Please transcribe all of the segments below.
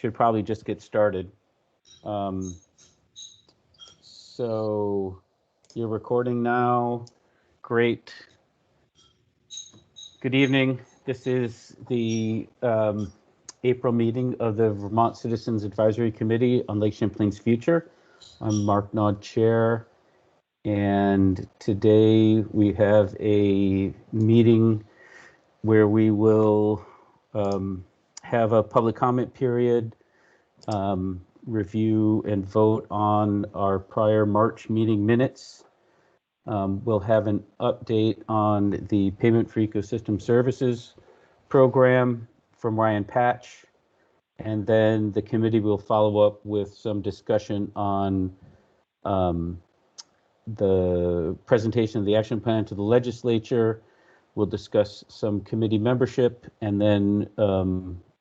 should probably just get started. So you're recording now. Great. Good evening. This is the April meeting of the Vermont Citizens Advisory Committee on Lake Champlain's Future. I'm Mark Nod, Chair, and today we have a meeting where we will have a public comment period, review and vote on our prior March meeting minutes. We'll have an update on the Payment for Ecosystem Services program from Ryan Patch, and then the committee will follow up with some discussion on the presentation of the action plan to the legislature. We'll discuss some committee membership and then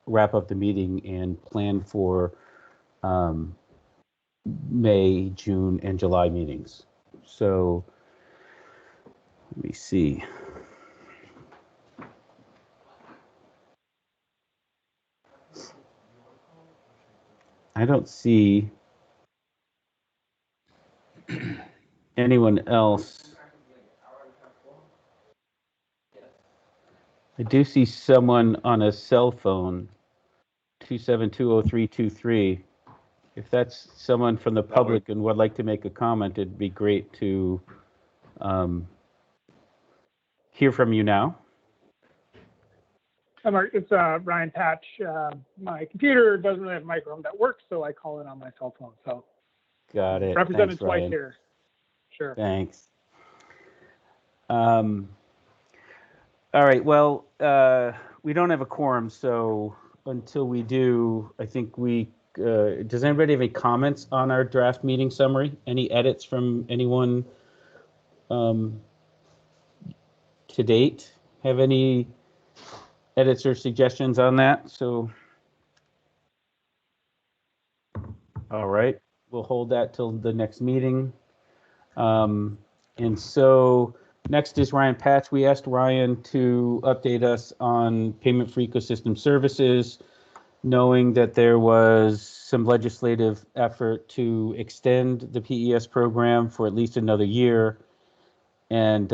wrap up the meeting and plan for May, June, and July meetings. So let me see. I don't see anyone else. I do see someone on a cell phone, 2720323. If that's someone from the public and would like to make a comment, it'd be great to hear from you now. Hi, Mark. It's Ryan Patch. My computer doesn't really have a microphone that works, so I call in on my cell phone. So got it. Represented Thanks, twice Ryan. here. Sure. Thanks. All right. Well, we don't have a quorum, so until we do, I think we. Does anybody have any comments on our draft meeting summary? Any edits from anyone to date? Have any edits or suggestions on that? So, all right, we'll hold that till the next meeting. And so next is Ryan Patch. We asked Ryan to update us on Payment for Ecosystem Services, knowing that there was some legislative effort to extend the PES program for at least another year. And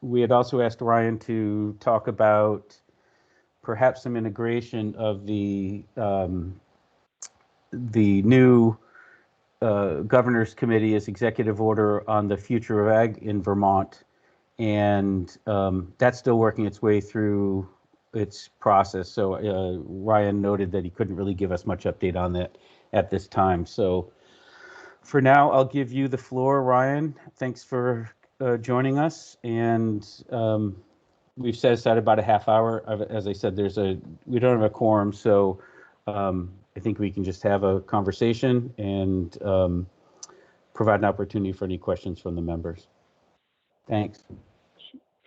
we had also asked Ryan to talk about perhaps some integration of the new Governor's Committee as executive order on the future of ag in Vermont. And that's still working its way through its process. So Ryan noted that he couldn't really give us much update on that at this time. So for now, I'll give you the floor, Ryan. Thanks for joining us. And we've set aside about a half hour. As I said, we don't have a quorum, so I think we can just have a conversation and provide an opportunity for any questions from the members. Thanks.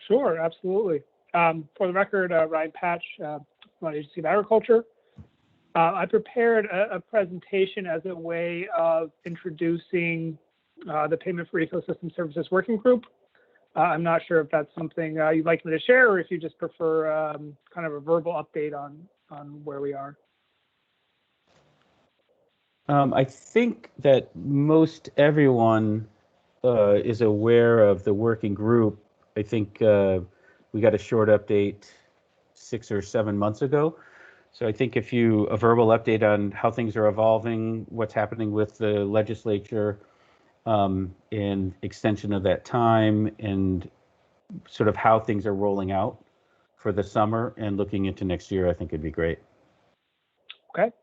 Sure, absolutely. For the record, Ryan Patch, from Agency of Agriculture. I prepared a presentation as a way of introducing the Payment for Ecosystem Services Working Group. I'm not sure if that's something you'd like me to share, or if you just prefer kind of a verbal update on where we are. I think that most everyone is aware of the working group. I think we got a short update 6 or 7 months ago. So I think a verbal update on how things are evolving, what's happening with the legislature, and extension of that time, and sort of how things are rolling out for the summer and looking into next year, I think it'd be great. Okay.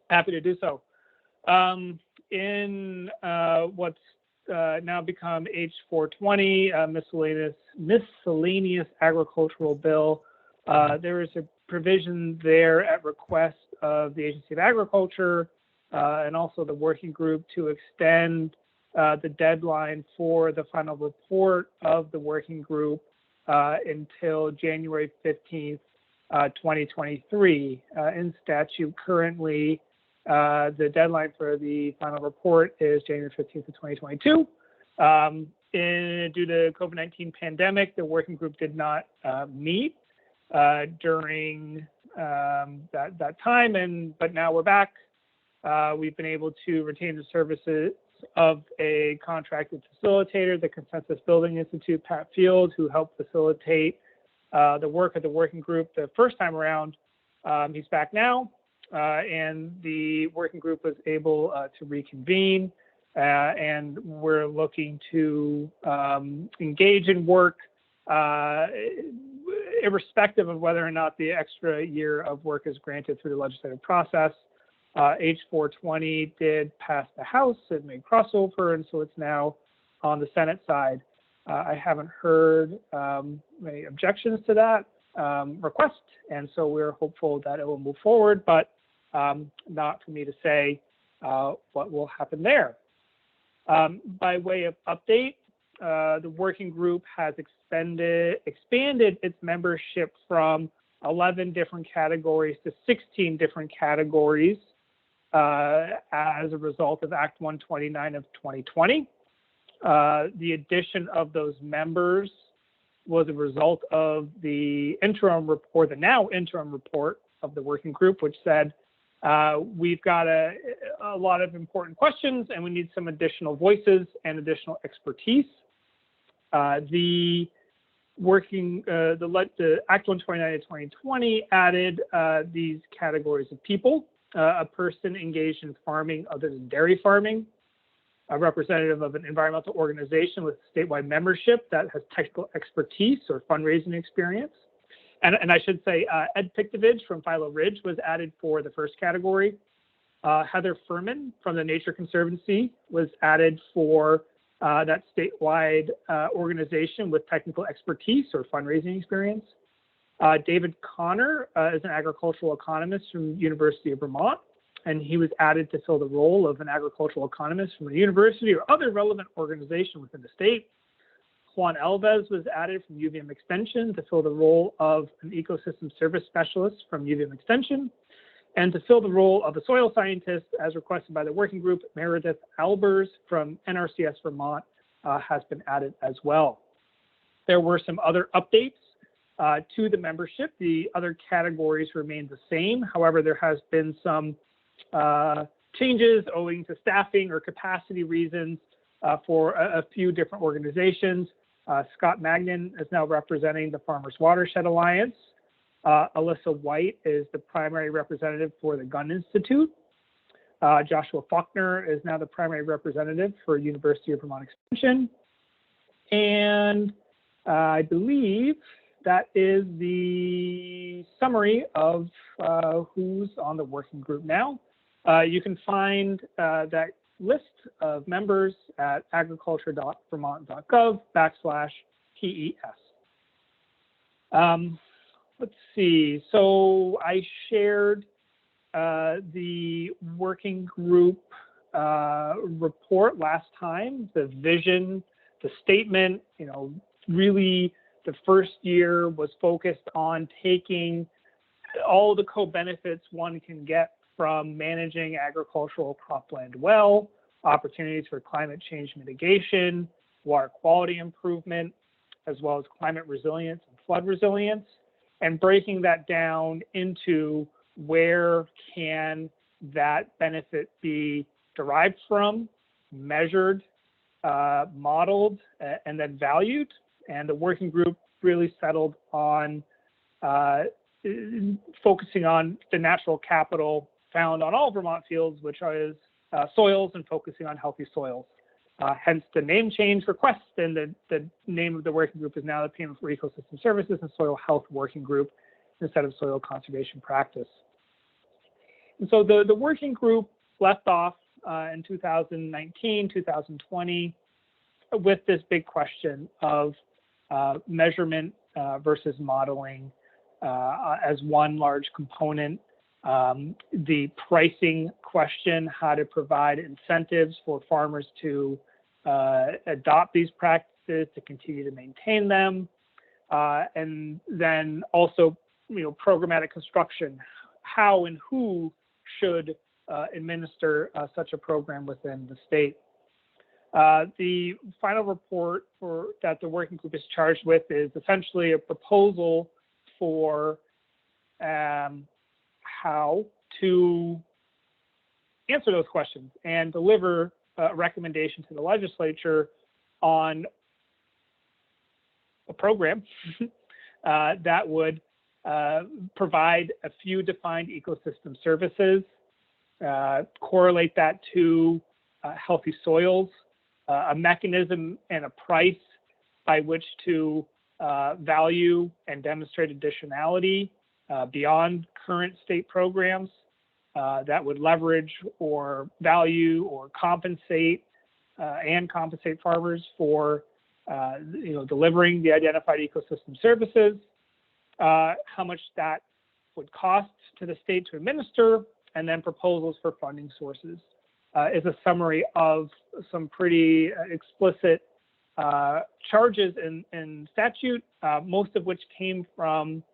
Happy to do so. In what's now become H420, miscellaneous agricultural bill, there is a provision there at request of the Agency of Agriculture and also the working group to extend the deadline for the final report of the working group until January 15th, 2023. In statute currently, the deadline for the final report is January 15th of 2022. Due to COVID-19 pandemic, the working group did not meet during that time, but now we're back. We've been able to retain the services of a contracted facilitator, the Consensus Building Institute, Pat Field, who helped facilitate the work of the working group the first time around. He's back now, and the working group was able to reconvene, and we're looking to engage in work irrespective of whether or not the extra year of work is granted through the legislative process. H420 did pass the House. It made crossover, and so it's now on the Senate side. I haven't heard any objections to that request, and so we're hopeful that it will move forward, but not for me to say what will happen there. By way of update, the working group has expanded its membership from 11 different categories to 16 different categories as a result of Act 129 of 2020. The addition of those members was a result of the interim report, the now interim report of the working group, which said we've got a lot of important questions and we need some additional voices and additional expertise. The Act 129 of 2020 added these categories of people: a person engaged in farming other than dairy farming, a representative of an environmental organization with statewide membership that has technical expertise or fundraising experience. And I should say Ed Pictovich from Philo Ridge was added for the first category. Heather Furman from the Nature Conservancy was added for that statewide organization with technical expertise or fundraising experience. David Connor is an agricultural economist from University of Vermont, and he was added to fill the role of an agricultural economist from a university or other relevant organization within the state. Juan Alves was added from UVM Extension to fill the role of an ecosystem service specialist from UVM Extension. And to fill the role of a soil scientist, as requested by the working group, Meredith Albers from NRCS Vermont has been added as well. There were some other updates to the membership. The other categories remain the same. However, there has been some changes owing to staffing or capacity reasons for a few different organizations. Scott Magnan is now representing the Farmers Watershed Alliance. Alyssa White is the primary representative for the Gun Institute. Joshua Faulkner is now the primary representative for University of Vermont Extension. And I believe that is the summary of who's on the working group now. You can find that list of members at agriculture.vermont.gov/PES. Let's see. So I shared the working group report last time, the vision, the statement. Really the first year was focused on taking all the co-benefits one can get from managing agricultural cropland well, opportunities for climate change mitigation, water quality improvement, as well as climate resilience and flood resilience, and breaking that down into where can that benefit be derived from, measured, modeled, and then valued. And the working group really settled on focusing on the natural capital found on all Vermont fields, which is soils, and focusing on healthy soils. Hence the name change request, and the name of the working group is now the Payment for Ecosystem Services and Soil Health Working Group instead of Soil Conservation Practice. And so the working group left off in 2019, 2020 with this big question of measurement versus modeling as one large component. The pricing question, how to provide incentives for farmers to adopt these practices, to continue to maintain them, and then also, programmatic construction, how and who should administer such a program within the state. The final report that the working group is charged with is essentially a proposal for how to answer those questions and deliver a recommendation to the legislature on a program that would provide a few defined ecosystem services, correlate that to healthy soils, a mechanism and a price by which to value and demonstrate additionality beyond current state programs that would leverage or value or compensate farmers for delivering the identified ecosystem services, how much that would cost to the state to administer, and then proposals for funding sources is a summary of some pretty explicit charges in statute, most of which came from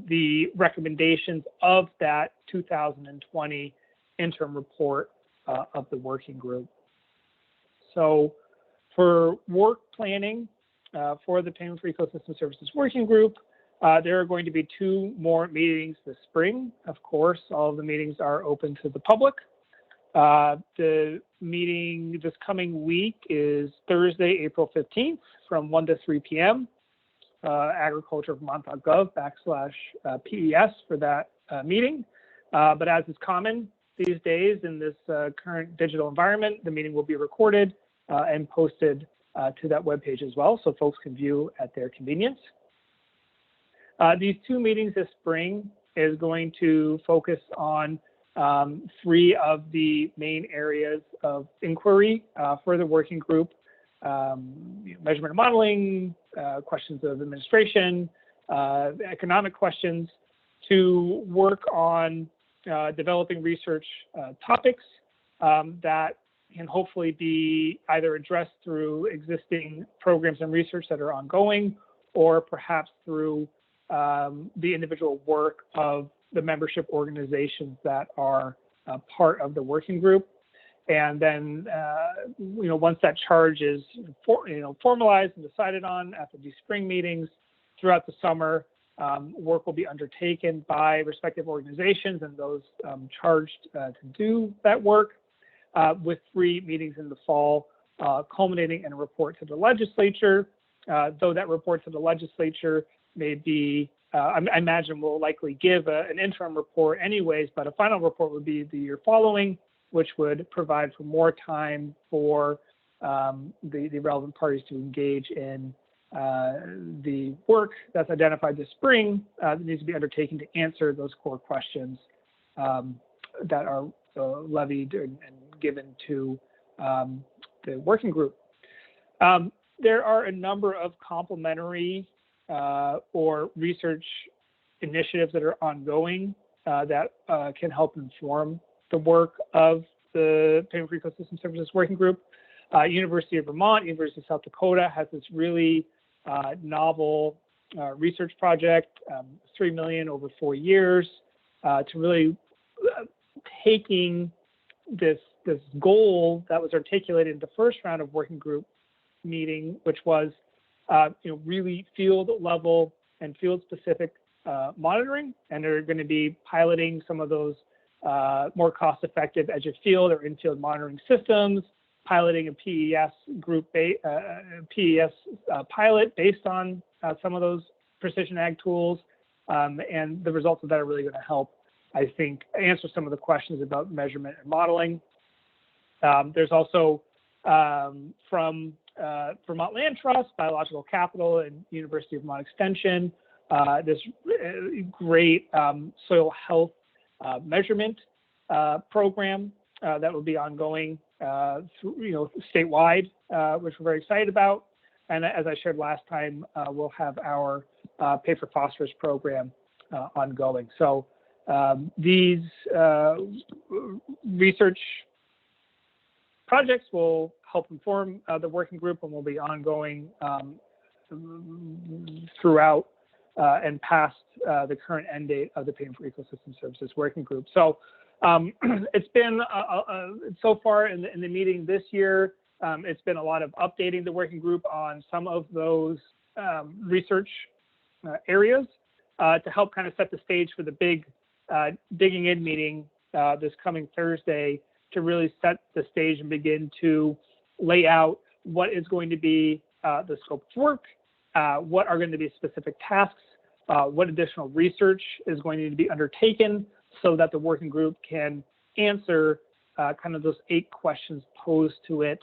the recommendations of that 2020 interim report of the working group. So for work planning for the Payment for Ecosystem Services Working Group, there are going to be 2 more meetings this spring. Of course, all of the meetings are open to the public. The meeting this coming week is Thursday, April 15th from 1 to 3 p.m. agriculturevermont.gov/PES for that meeting. But as is common these days in this current digital environment, the meeting will be recorded and posted to that webpage as well, so folks can view at their convenience. These 2 meetings this spring is going to focus on 3 of the main areas of inquiry for the working group: measurement and modeling, questions of administration, economic questions, to work on developing research topics that can hopefully be either addressed through existing programs and research that are ongoing, or perhaps through the individual work of the membership organizations that are part of the working group. And then, once that charge is formalized and decided on after these spring meetings, throughout the summer, work will be undertaken by respective organizations and those charged to do that work, with 3 meetings in the fall, culminating in a report to the legislature. Though that report to the legislature may be, I imagine will likely give an interim report anyways, but a final report would be the year following, which would provide for more time for the relevant parties to engage in the work that's identified this spring that needs to be undertaken to answer those core questions that are levied and given to the working group. There are a number of complementary or research initiatives that are ongoing that can help inform the work of the Payment for Ecosystem Services Working Group. University of Vermont, University of South Dakota has this really novel research project, $3 million over 4 years, to really taking this goal that was articulated in the first round of working group meeting, which was really field level and field specific monitoring, and they're going to be piloting some of those more cost effective edge of field or in-field monitoring systems, piloting a PES group PES pilot based on some of those precision ag tools, and the results of that are really going to help, I think, answer some of the questions about measurement and modeling. There's also from Vermont Land Trust, Biological Capital, and University of Vermont Extension, this great soil health measurement program that will be ongoing statewide, which we're very excited about. And as I shared last time, we'll have our Pay for Phosphorus program ongoing. So these research projects will help inform the working group and will be ongoing throughout and past the current end date of the Payment for Ecosystem Services Working Group. So it's been so far in the meeting this year, it's been a lot of updating the working group on some of those research areas to help kind of set the stage for the big digging in meeting this coming Thursday to really set the stage and begin to lay out what is going to be the scope of work, what are going to be specific tasks, what additional research is going to be undertaken so that the working group can answer kind of those 8 questions posed to it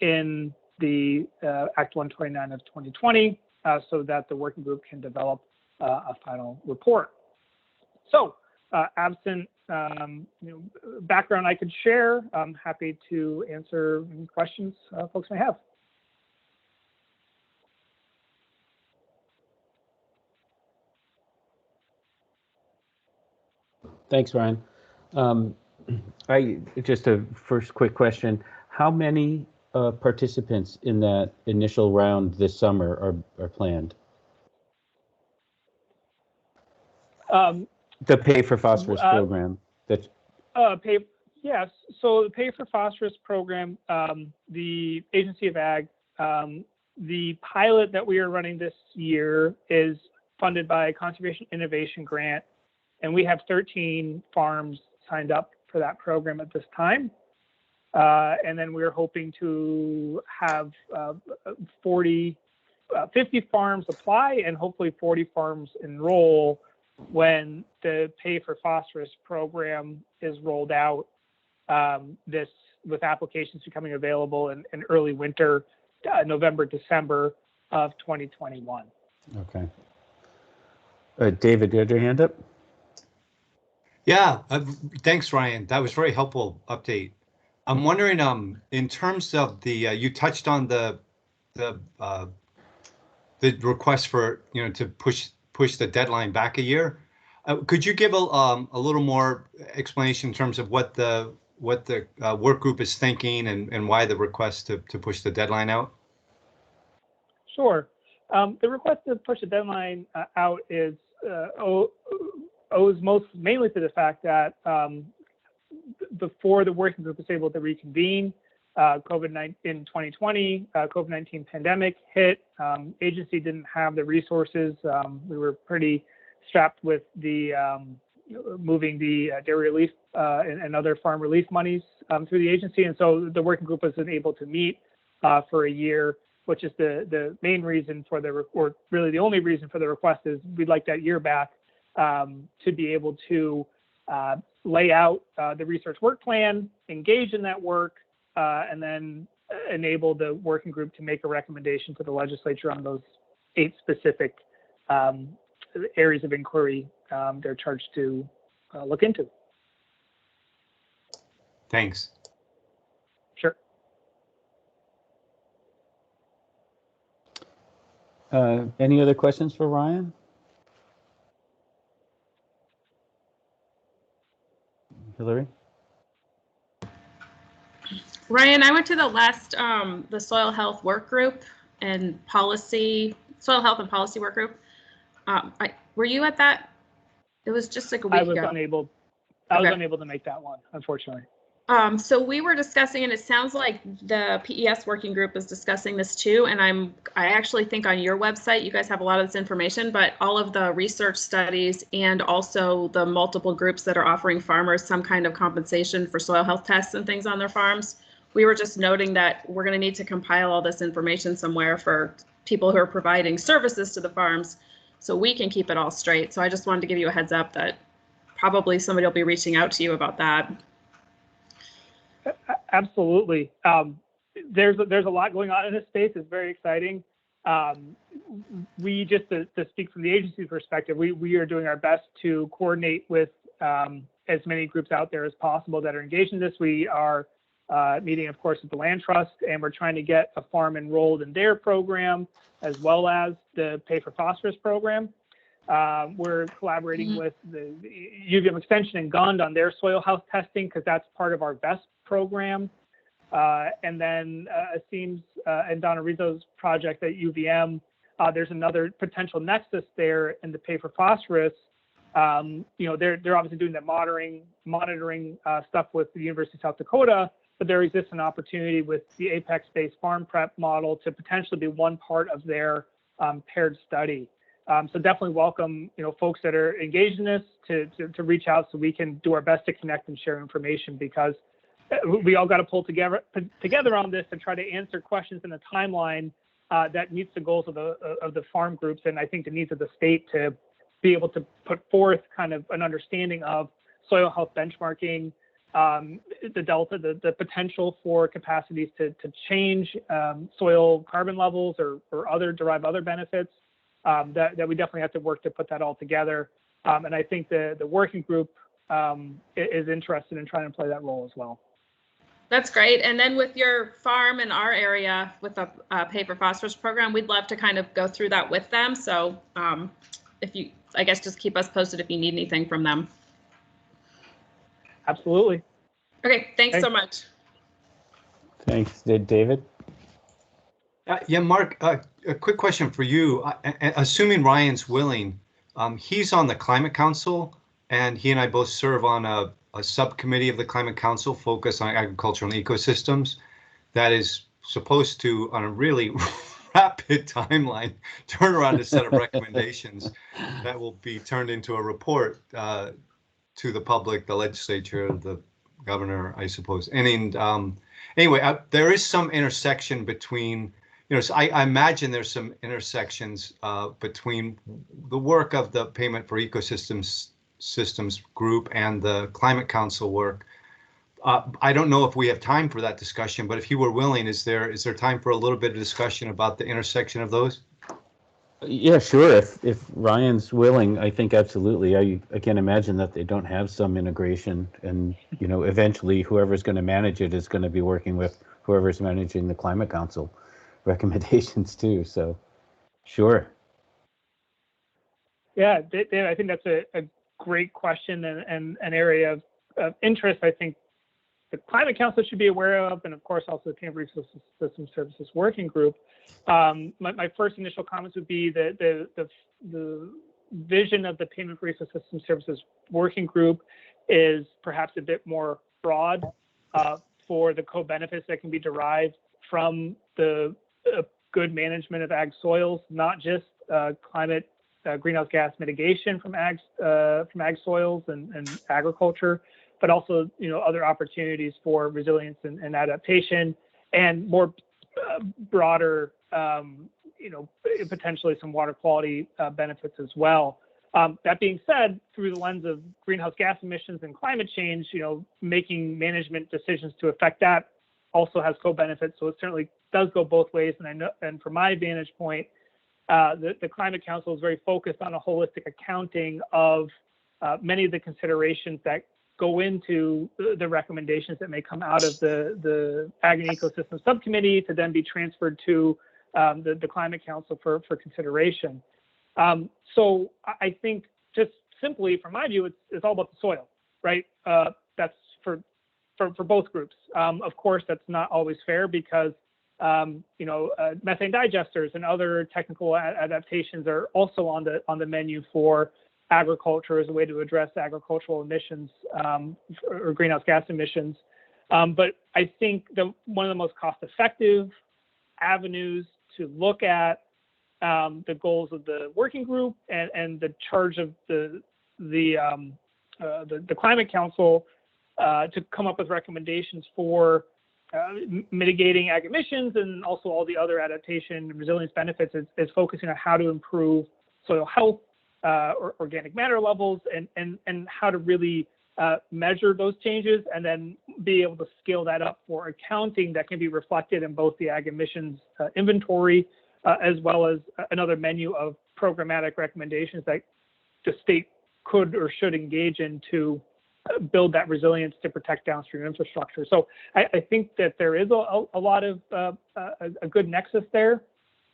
in the Act 129 of 2020 so that the working group can develop a final report. So absent background I could share, I'm happy to answer any questions folks may have. Thanks, Ryan. Just a first quick question. How many participants in that initial round this summer are planned? The Pay for Phosphorus program. That's yes. So the Pay for Phosphorus program, the Agency of Ag, the pilot that we are running this year is funded by a Conservation Innovation Grant, and we have 13 farms signed up for that program at this time. And then we're hoping to have 50 farms apply and hopefully 40 farms enroll when the Pay for Phosphorus program is rolled out, with applications becoming available in early winter, November, December of 2021. okay. David, you had your hand up? Yeah, thanks, Ryan. That was very helpful update. I'm wondering, in terms of the, you touched on the request for, to push the deadline back a year. Could you give a little more explanation in terms of what the work group is thinking and why the request to push the deadline out? Sure. The request to push the deadline out is owes mainly to the fact that before the working group was able to reconvene, COVID-19 in 2020, COVID-19 pandemic hit. Agency didn't have the resources. We were pretty strapped with the moving the dairy relief and other farm relief monies through the agency, and so the working group wasn't able to meet for a year, which is the main reason for or really the only reason for the request is we'd like that year back to be able to lay out the research work plan, engage in that work, and then enable the working group to make a recommendation to the legislature on those 8 specific areas of inquiry they're charged to look into. Thanks. Sure. Any other questions for Ryan? Hillary? Ryan, I went to the last, the soil health work group and soil health and policy work group. Were you at that? It was just like a week ago. I was unable to make that one, unfortunately. So we were discussing, and it sounds like the PES working group is discussing this too. And I actually think on your website, you guys have a lot of this information, but all of the research studies and also the multiple groups that are offering farmers some kind of compensation for soil health tests and things on their farms. We were just noting that we're going to need to compile all this information somewhere for people who are providing services to the farms so we can keep it all straight. So I just wanted to give you a heads up that probably somebody will be reaching out to you about that. Absolutely. There's a lot going on in this space. It's very exciting. We just to speak from the agency perspective, we are doing our best to coordinate with as many groups out there as possible that are engaged in this. We are meeting, of course, with the Land Trust, and we're trying to get a farm enrolled in their program as well as the Pay for Phosphorus program. We're collaborating with the UVM Extension and GUND on their soil health testing because that's part of our BEST program. And then it seems in Donna Rizzo's project at UVM, there's another potential nexus there in the Pay for Phosphorus. They're obviously doing that monitoring stuff with the University of South Dakota, but there exists an opportunity with the Apex-based farm prep model to potentially be one part of their paired study. So definitely welcome, folks that are engaged in this to reach out so we can do our best to connect and share information, because we all got to pull together on this and try to answer questions in a timeline that meets the goals of the farm groups, and I think the needs of the state to be able to put forth kind of an understanding of soil health benchmarking, the delta, the potential for capacities to change soil carbon levels or derive other benefits. That we definitely have to work to put that all together. And I think the working group is interested in trying to play that role as well. That's great. And then with your farm in our area with the Pay for Phosphorus program, we'd love to kind of go through that with them. So if you, I guess, just keep us posted if you need anything from them. Absolutely. Okay, thanks so much. Thanks, David. Yeah, Mark, a quick question for you. Assuming Ryan's willing, he's on the Climate Council, and he and I both serve on a subcommittee of the Climate Council focused on agricultural and ecosystems that is supposed to, on a really rapid timeline, turn around a set of recommendations that will be turned into a report to the public, the legislature, the governor, I suppose. And anyway, there is some intersection between, so I imagine there's some intersections between the work of the Payment for Ecosystems group and the Climate Council work. I don't know if we have time for that discussion, but if you were willing, is there time for a little bit of discussion about the intersection of those? Yeah, sure. If Ryan's willing, I think absolutely. I can imagine that they don't have some integration, and eventually whoever's going to manage it is going to be working with whoever's managing the Climate Council recommendations too. So, sure. Yeah, Dave, I think that's a great question and an area of interest. I think the Climate Council should be aware of, and of course also the Payment for Ecosystem Services Working Group. My first initial comments would be that the vision of the Payment for Ecosystem Services Working Group is perhaps a bit more broad for the co-benefits that can be derived from the good management of ag soils, not just climate greenhouse gas mitigation from ag soils and agriculture, but also other opportunities for resilience and adaptation, and more broader potentially some water quality benefits as well. That being said, through the lens of greenhouse gas emissions and climate change, making management decisions to affect that also has co-benefits. So it certainly does go both ways. And I know, and from my vantage point, the Climate Council is very focused on a holistic accounting of many of the considerations that go into the recommendations that may come out of the Ag and Ecosystem Subcommittee to then be transferred to the Climate Council for consideration. So I think just simply from my view, it's all about the soil, right? That's for both groups. Of course, that's not always fair because methane digesters and other technical adaptations are also on the menu for agriculture as a way to address agricultural emissions or greenhouse gas emissions. But I think one of the most cost-effective avenues to look at the goals of the working group and the charge of the Climate Council to come up with recommendations for mitigating ag emissions and also all the other adaptation and resilience benefits is focusing on how to improve soil health, or organic matter levels, and how to really measure those changes and then be able to scale that up for accounting that can be reflected in both the ag emissions inventory as well as another menu of programmatic recommendations that the state could or should engage in to build that resilience to protect downstream infrastructure. So I think that there is a lot of a good nexus there.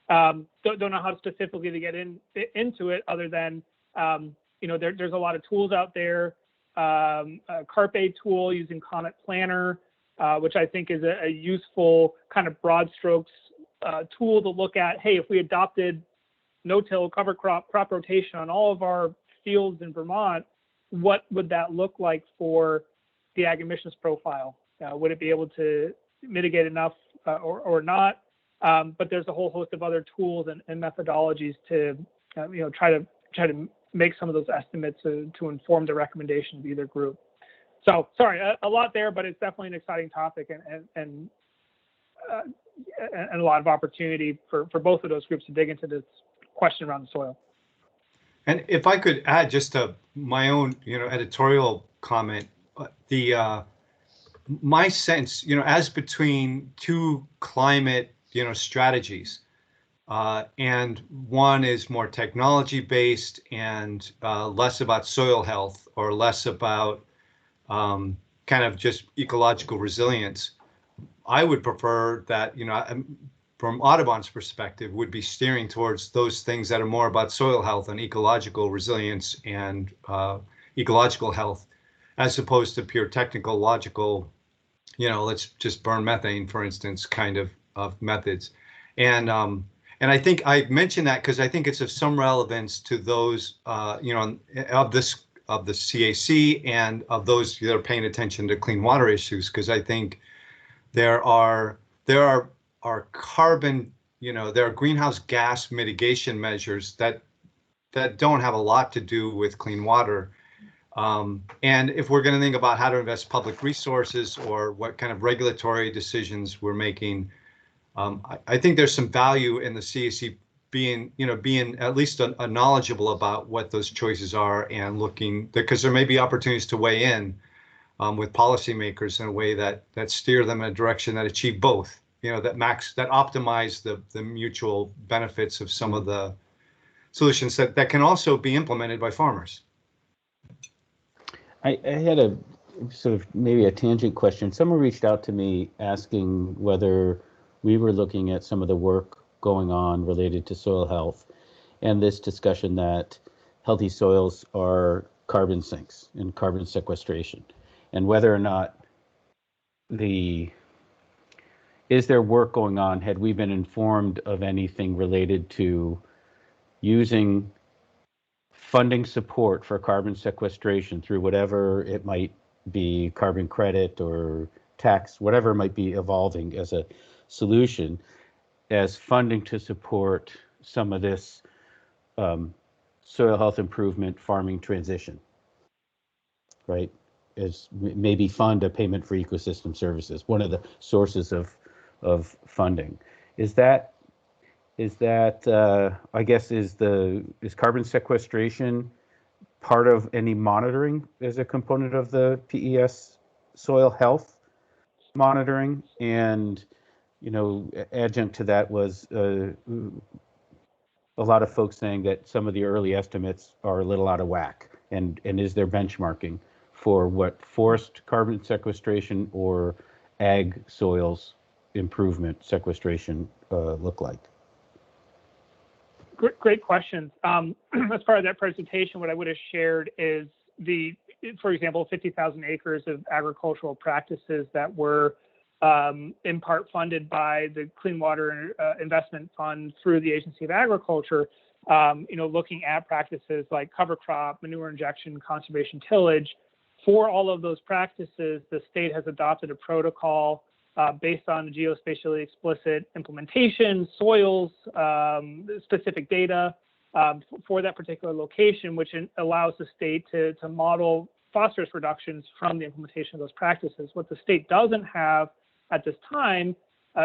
Don't know how specifically to get into it other than, there's a lot of tools out there. A Carpe tool using Comet Planner, which I think is a useful kind of broad strokes tool to look at. Hey, if we adopted no-till cover crop rotation on all of our fields in Vermont, what would that look like for the ag emissions profile? Would it be able to mitigate enough or not? But there's a whole host of other tools and methodologies to try to make some of those estimates to inform the recommendation of either group. So sorry, a lot there, but it's definitely an exciting topic and a lot of opportunity for both of those groups to dig into this question around the soil. And if I could add just my own, editorial comment, my sense, as between two climate, strategies, and one is more technology based and less about soil health or less about kind of just ecological resilience. I would prefer that, from Audubon's perspective, would be steering towards those things that are more about soil health and ecological resilience and ecological health, as opposed to pure technical, logical, let's just burn methane, for instance, kind of methods. And I think I mentioned that because I think it's of some relevance to those, of the CAC and of those that are paying attention to clean water issues, because I think there are carbon, there are greenhouse gas mitigation measures that don't have a lot to do with clean water. And if we're going to think about how to invest public resources or what kind of regulatory decisions we're making, I think there's some value in the CAC being at least a knowledgeable about what those choices are and looking, because there may be opportunities to weigh in with policymakers in a way that steer them in a direction that achieve both, that optimize the mutual benefits of some of the solutions that can also be implemented by farmers. I had a sort of maybe a tangent question. Someone reached out to me asking whether we were looking at some of the work going on related to soil health and this discussion that healthy soils are carbon sinks and carbon sequestration, and whether or not is there work going on? Had we been informed of anything related to using funding support for carbon sequestration through whatever it might be, carbon credit or tax, whatever might be evolving as a solution, as funding to support some of this soil health improvement farming transition, right? As maybe fund a payment for ecosystem services, one of the sources of funding. Is that I guess is carbon sequestration part of any monitoring as a component of the PES soil health monitoring? And adjunct to that was a lot of folks saying that some of the early estimates are a little out of whack, and is there benchmarking for what forest carbon sequestration or ag soils improvement sequestration look like? Great questions. As part of that presentation, what I would have shared is for example, 50,000 acres of agricultural practices that were in part funded by the Clean Water Investment Fund through the Agency of Agriculture, looking at practices like cover crop, manure injection, conservation tillage. For all of those practices, the state has adopted a protocol based on the geospatially explicit implementation, soils, specific data for that particular location, which allows the state to model phosphorus reductions from the implementation of those practices. What the state doesn't have at this time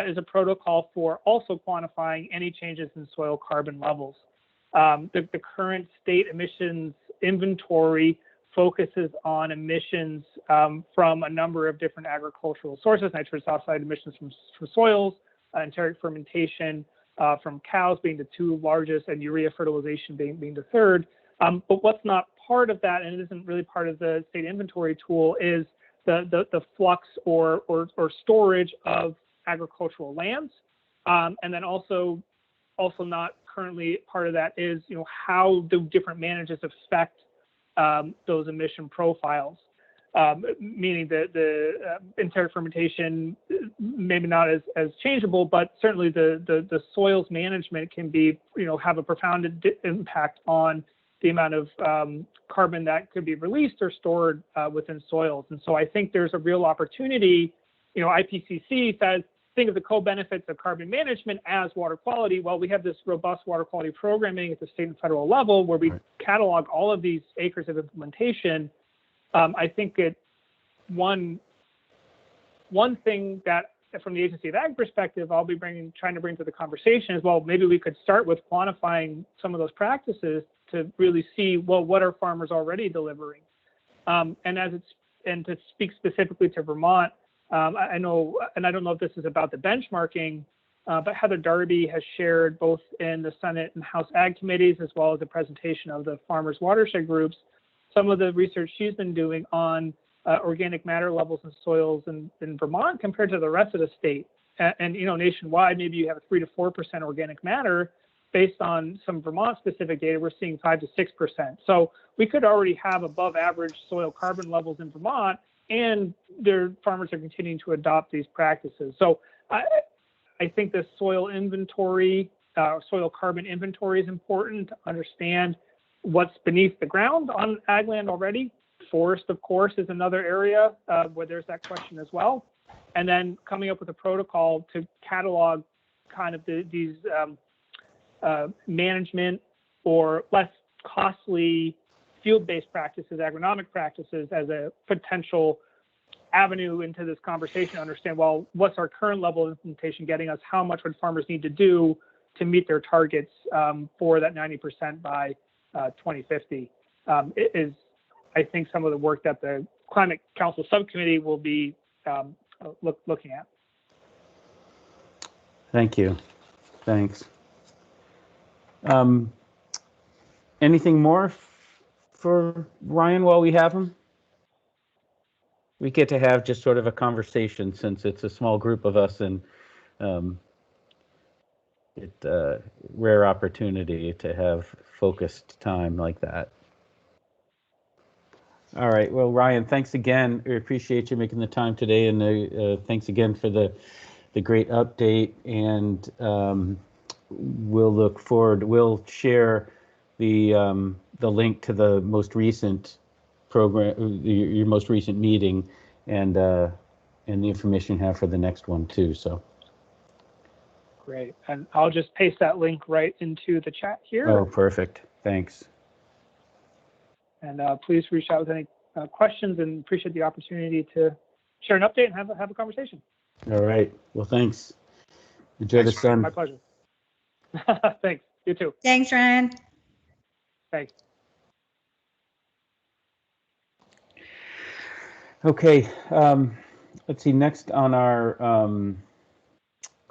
is a protocol for also quantifying any changes in soil carbon levels. The current state emissions inventory focuses on emissions from a number of different agricultural sources, nitrous oxide emissions from soils, enteric fermentation from cows being the two largest, and urea fertilization being the third. But what's not part of that, and it isn't really part of the state inventory tool, is the flux or storage of agricultural lands, and then also not currently part of that is how the different managers affect those emission profiles, meaning that the enteric fermentation maybe not as changeable, but certainly the soils management can be have a profound impact on the amount of carbon that could be released or stored within soils. And so I think there's a real opportunity. IPCC says think of the co-benefits of carbon management as water quality. Well, we have this robust water quality programming at the state and federal level where we catalog all of these acres of implementation. I think one thing that from the Agency of Ag perspective, I'll be trying to bring to the conversation is, well, maybe we could start with quantifying some of those practices to really see, well, what are farmers already delivering? And to speak specifically to Vermont, I know, and I don't know if this is about the benchmarking, but Heather Darby has shared both in the Senate and House Ag committees, as well as the presentation of the farmers watershed groups, some of the research she's been doing on organic matter levels in soils in Vermont compared to the rest of the state. And nationwide, maybe you have a 3 to 4% organic matter. Based on some Vermont specific data, we're seeing 5 to 6%. So we could already have above average soil carbon levels in Vermont, and their farmers are continuing to adopt these practices. So I think the soil inventory, soil carbon inventory is important to understand what's beneath the ground on ag land already. Forest, of course, is another area where there's that question as well. And then coming up with a protocol to catalog kind of these management or less costly field-based practices, agronomic practices, as a potential avenue into this conversation to understand, well, what's our current level of implementation getting us? How much would farmers need to do to meet their targets for that 90% by 2050? It is, I think, some of the work that the Climate Council Subcommittee will be looking at. Thank you. Thanks. Anything more for Ryan while we have him? We get to have just sort of a conversation since it's a small group of us, and it's a rare opportunity to have focused time like that. All right. Well, Ryan, thanks again. We appreciate you making the time today, and thanks again for the great update. And we'll look forward. We'll share the link to the most recent program, your most recent meeting, and the information you have for the next one too. So. Great. And I'll just paste that link right into the chat here. Oh, perfect. Thanks. And please reach out with any questions, and appreciate the opportunity to share an update and have a conversation. All right. Well, thanks. Enjoy the sun. My pleasure. Thanks. You too. Thanks, Ryan. Thanks. Okay. Let's see. Next on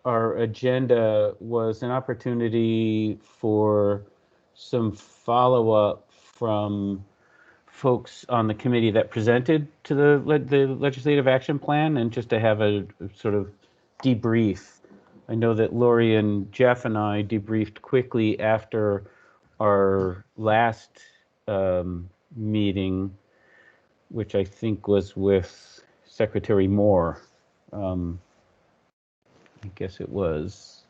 our agenda was an opportunity for some follow-up from folks on the committee that presented to the Legislative Action Plan, and just to have a sort of debrief. I know that Lori and Jeff and I debriefed quickly after our last meeting, which I think was with Secretary Moore. I guess it was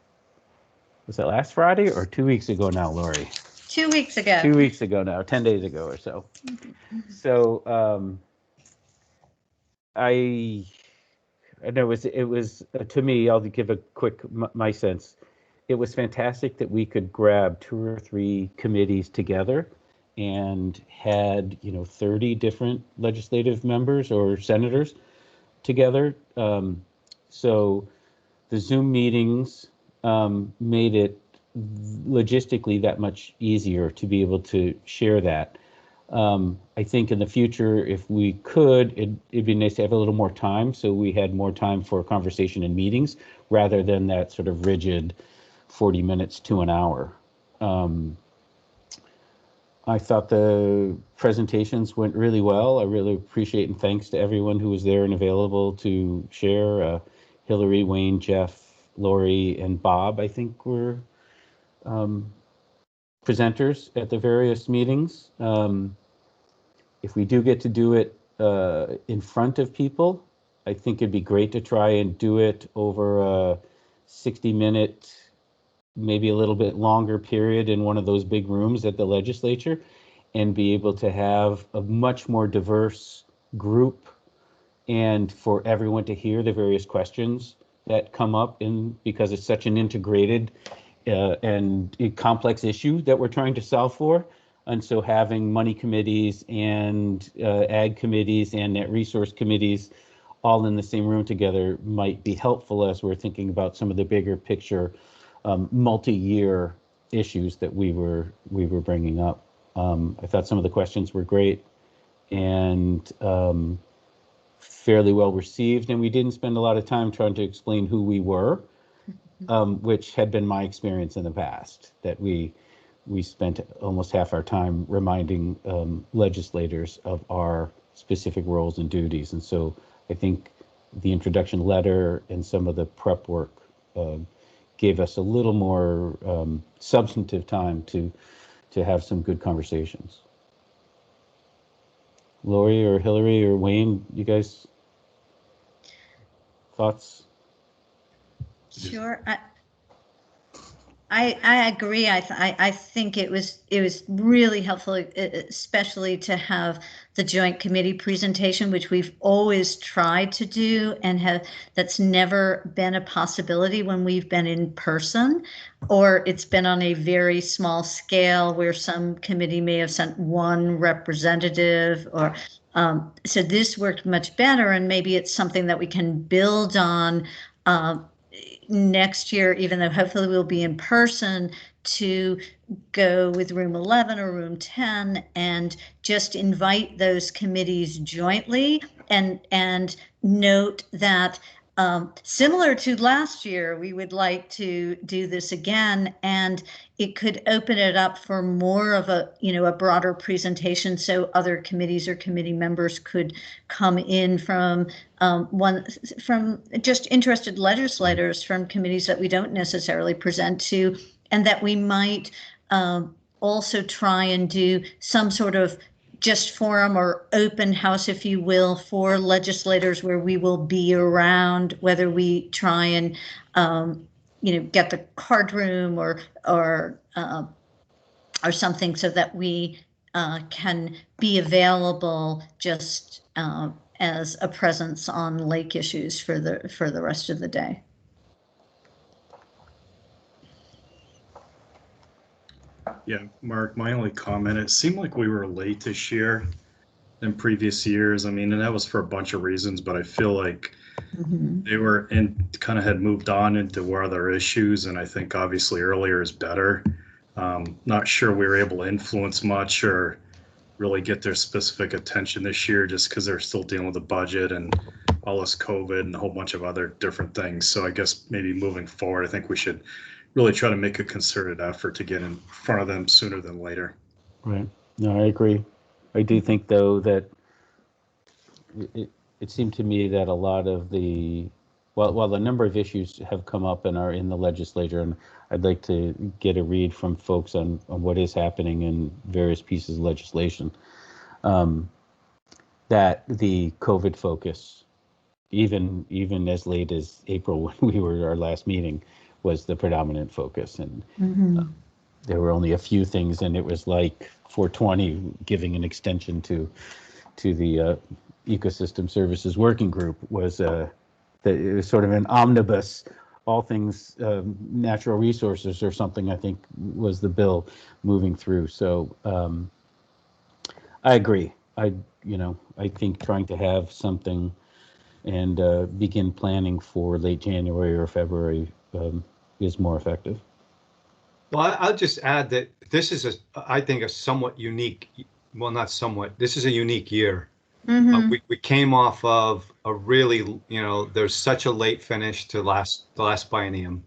that last Friday or 2 weeks ago now, Lori? 2 weeks ago. 2 weeks ago now, 10 days ago or so. So I know it was to me, I'll give a quick, my sense. It was fantastic that we could grab 2 or 3 committees together and had, 30 different legislative members or senators together. So the Zoom meetings made it logistically that much easier to be able to share that. I think in the future, if we could, it'd be nice to have a little more time, so we had more time for conversation and meetings rather than that sort of rigid 40 minutes to an hour. I thought the presentations went really well. I really appreciate and thanks to everyone who was there and available to share. Hillary, Wayne, Jeff, Lori, and Bob, I think, were presenters at the various meetings. If we do get to do it in front of people, I think it'd be great to try and do it over a 60-minute, maybe a little bit longer period in one of those big rooms at the legislature, and be able to have a much more diverse group, and for everyone to hear the various questions that come up because it's such an integrated and complex issue that we're trying to solve for. And so having money committees and ag committees and net resource committees all in the same room together might be helpful as we're thinking about some of the bigger picture multi-year issues that we were bringing up. I thought some of the questions were great and fairly well received, and we didn't spend a lot of time trying to explain who we were, which had been my experience in the past, that we spent almost half our time reminding legislators of our specific roles and duties. And so I think the introduction letter and some of the prep work gave us a little more substantive time to have some good conversations. Lori or Hillary or Wayne, you guys, thoughts? Sure. I agree. I think it was really helpful, especially to have the joint committee presentation, which we've always tried to do and that's never been a possibility when we've been in person, or it's been on a very small scale where some committee may have sent one representative, or so this worked much better, and maybe it's something that we can build on next year, even though hopefully we'll be in person, to go with room 11 or room 10 and just invite those committees jointly and note that similar to last year, we would like to do this again, and it could open it up for more of a broader presentation, so other committees or committee members could come in from just interested legislators from committees that we don't necessarily present to, and that we might also try and do some sort of just forum or open house, if you will, for legislators where we will be around, whether we try and get the card room or something, so that we can be available just as a presence on lake issues for the rest of the day. Yeah, Mark, my only comment, it seemed like we were late this year than previous years. I mean, and that was for a bunch of reasons, but I feel like they were kind of had moved on into other issues. And I think obviously earlier is better. Not sure we were able to influence much or really get their specific attention this year, just because they're still dealing with the budget and all this COVID and a whole bunch of other different things. So I guess maybe moving forward, I think we should really try to make a concerted effort to get in front of them sooner than later. Right. No, I agree. I do think, though, that it seemed to me that a lot of while a number of issues have come up and are in the legislature, and I'd like to get a read from folks on what is happening in various pieces of legislation, that the COVID focus, even as late as April when we were at our last meeting, was the predominant focus. And there were only a few things, and it was like 420 giving an extension to the Ecosystem Services Working Group was it was sort of an omnibus, all things natural resources or something, I think was the bill moving through. So I agree. I think trying to have something and begin planning for late January or February is more effective. Well, I'll just add that this is I think a somewhat unique, well, not somewhat, this is a unique year. We came off of a really, there's such a late finish to the last biennium,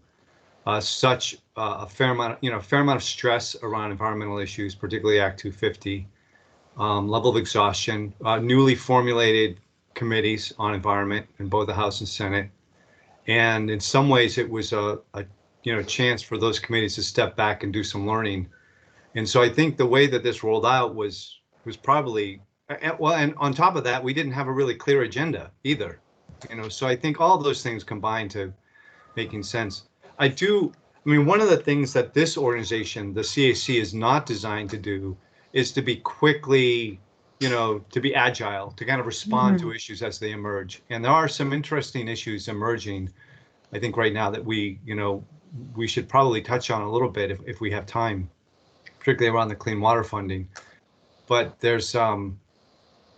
such a fair amount of stress around environmental issues, particularly Act 250, level of exhaustion, newly formulated committees on environment in both the House and Senate. And in some ways it was a chance for those committees to step back and do some learning. And so I think the way that this rolled out was probably, well, and on top of that, we didn't have a really clear agenda either. So I think all of those things combined to making sense. One of the things that this organization, the CAC, is not designed to do is to be quickly, to be agile, to kind of respond to issues as they emerge. And there are some interesting issues emerging I think right now that we should probably touch on a little bit if we have time, particularly around the clean water funding. But there's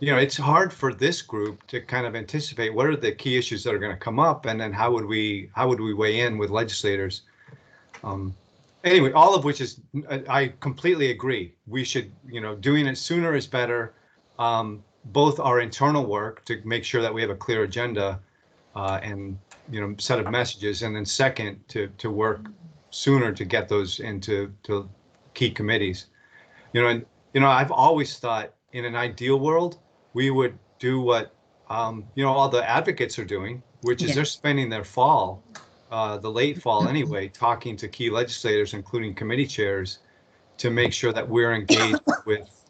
it's hard for this group to kind of anticipate what are the key issues that are going to come up, and then how would we weigh in with legislators. Anyway, all of which is, I completely agree. We should, doing it sooner is better. Both our internal work to make sure that we have a clear agenda and set of messages, and then second to work sooner to get those into key committees. I've always thought in an ideal world we would do what all the advocates are doing, which is they're spending their fall, the late fall anyway, talking to key legislators, including committee chairs, to make sure that we're engaged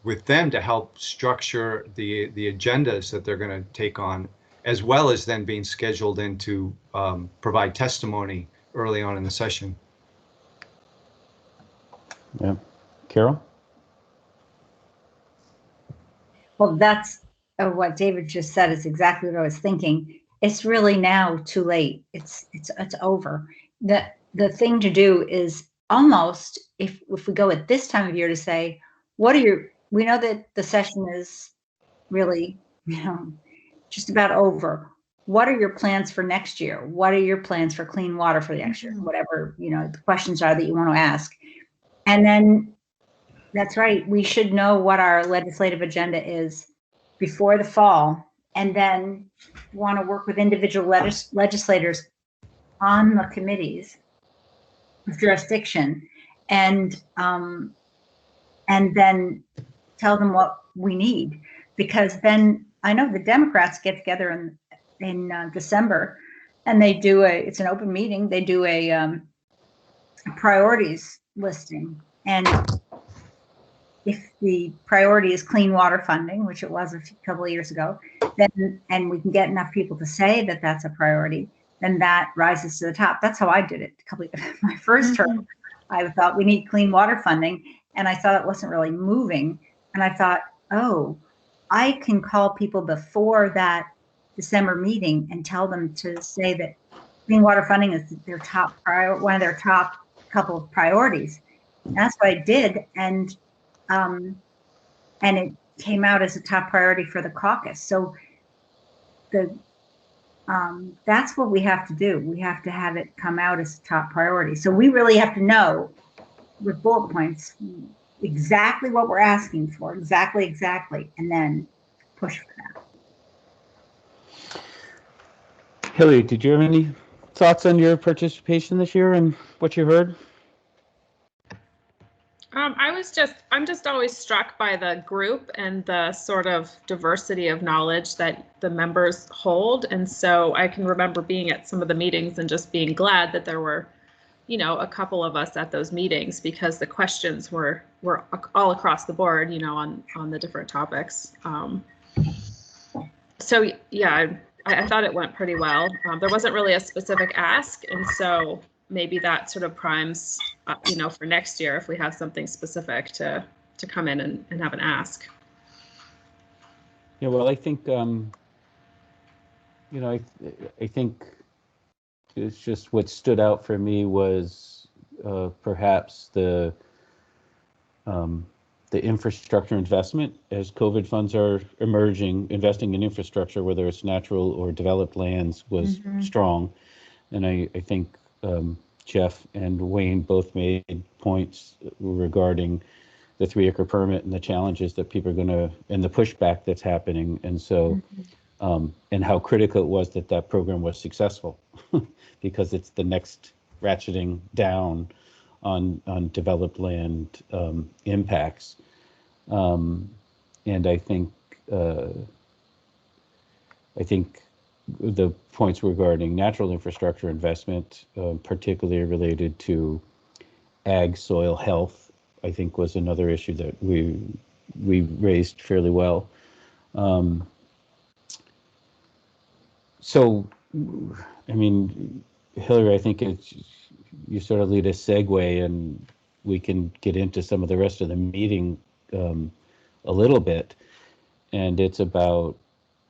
with them to help structure the agendas that they're going to take on, as well as then being scheduled in to provide testimony early on in the session. Yeah. Carol? Well, that's what David just said is exactly what I was thinking. It's really now too late. It's over. The thing to do is almost, if we go at this time of year, to say, we know that the session is really, just about over. What are your plans for next year? What are your plans for clean water for next year? Whatever, the questions are that you want to ask. And then that's right. We should know what our legislative agenda is before the fall, and then want to work with individual legislators on the committees of jurisdiction, and then tell them what we need. Because then I know the Democrats get together in December, and they do it's an open meeting. They do a priorities listing, and if the priority is clean water funding, which it was a couple of years ago, then, and we can get enough people to say that that's a priority, then that rises to the top. That's how I did it. My first term, I thought we need clean water funding, and I thought it wasn't really moving. And I thought, oh, I can call people before that December meeting and tell them to say that clean water funding is their top one of their top couple of priorities. And that's what I did, and it came out as a top priority for the caucus. So that's what we have to do. We have to have it come out as a top priority. So we really have to know with bullet points exactly what we're asking for, exactly, and then push for that. Hillary, did you have any thoughts on your participation this year and what you heard? I'm just always struck by the group and the sort of diversity of knowledge that the members hold. And so I can remember being at some of the meetings and just being glad that there were, a couple of us at those meetings, because the questions were all across the board, on the different topics. So yeah, I thought it went pretty well. There wasn't really a specific ask, and so maybe that sort of primes, for next year if we have something specific to come in and have an ask. Yeah, well, I think, I think it's just what stood out for me was perhaps the infrastructure investment as COVID funds are emerging. Investing in infrastructure, whether it's natural or developed lands, was strong. And I think Jeff and Wayne both made points regarding the 3-acre permit and the challenges that people are and the pushback that's happening. And so, and how critical it was that program was successful, because it's the next ratcheting down on developed land impacts. And I think the points regarding natural infrastructure investment, particularly related to ag soil health, I think was another issue that we raised fairly well. So, I mean, Hillary, I think you sort of lead a segue, and we can get into some of the rest of the meeting a little bit. And it's about,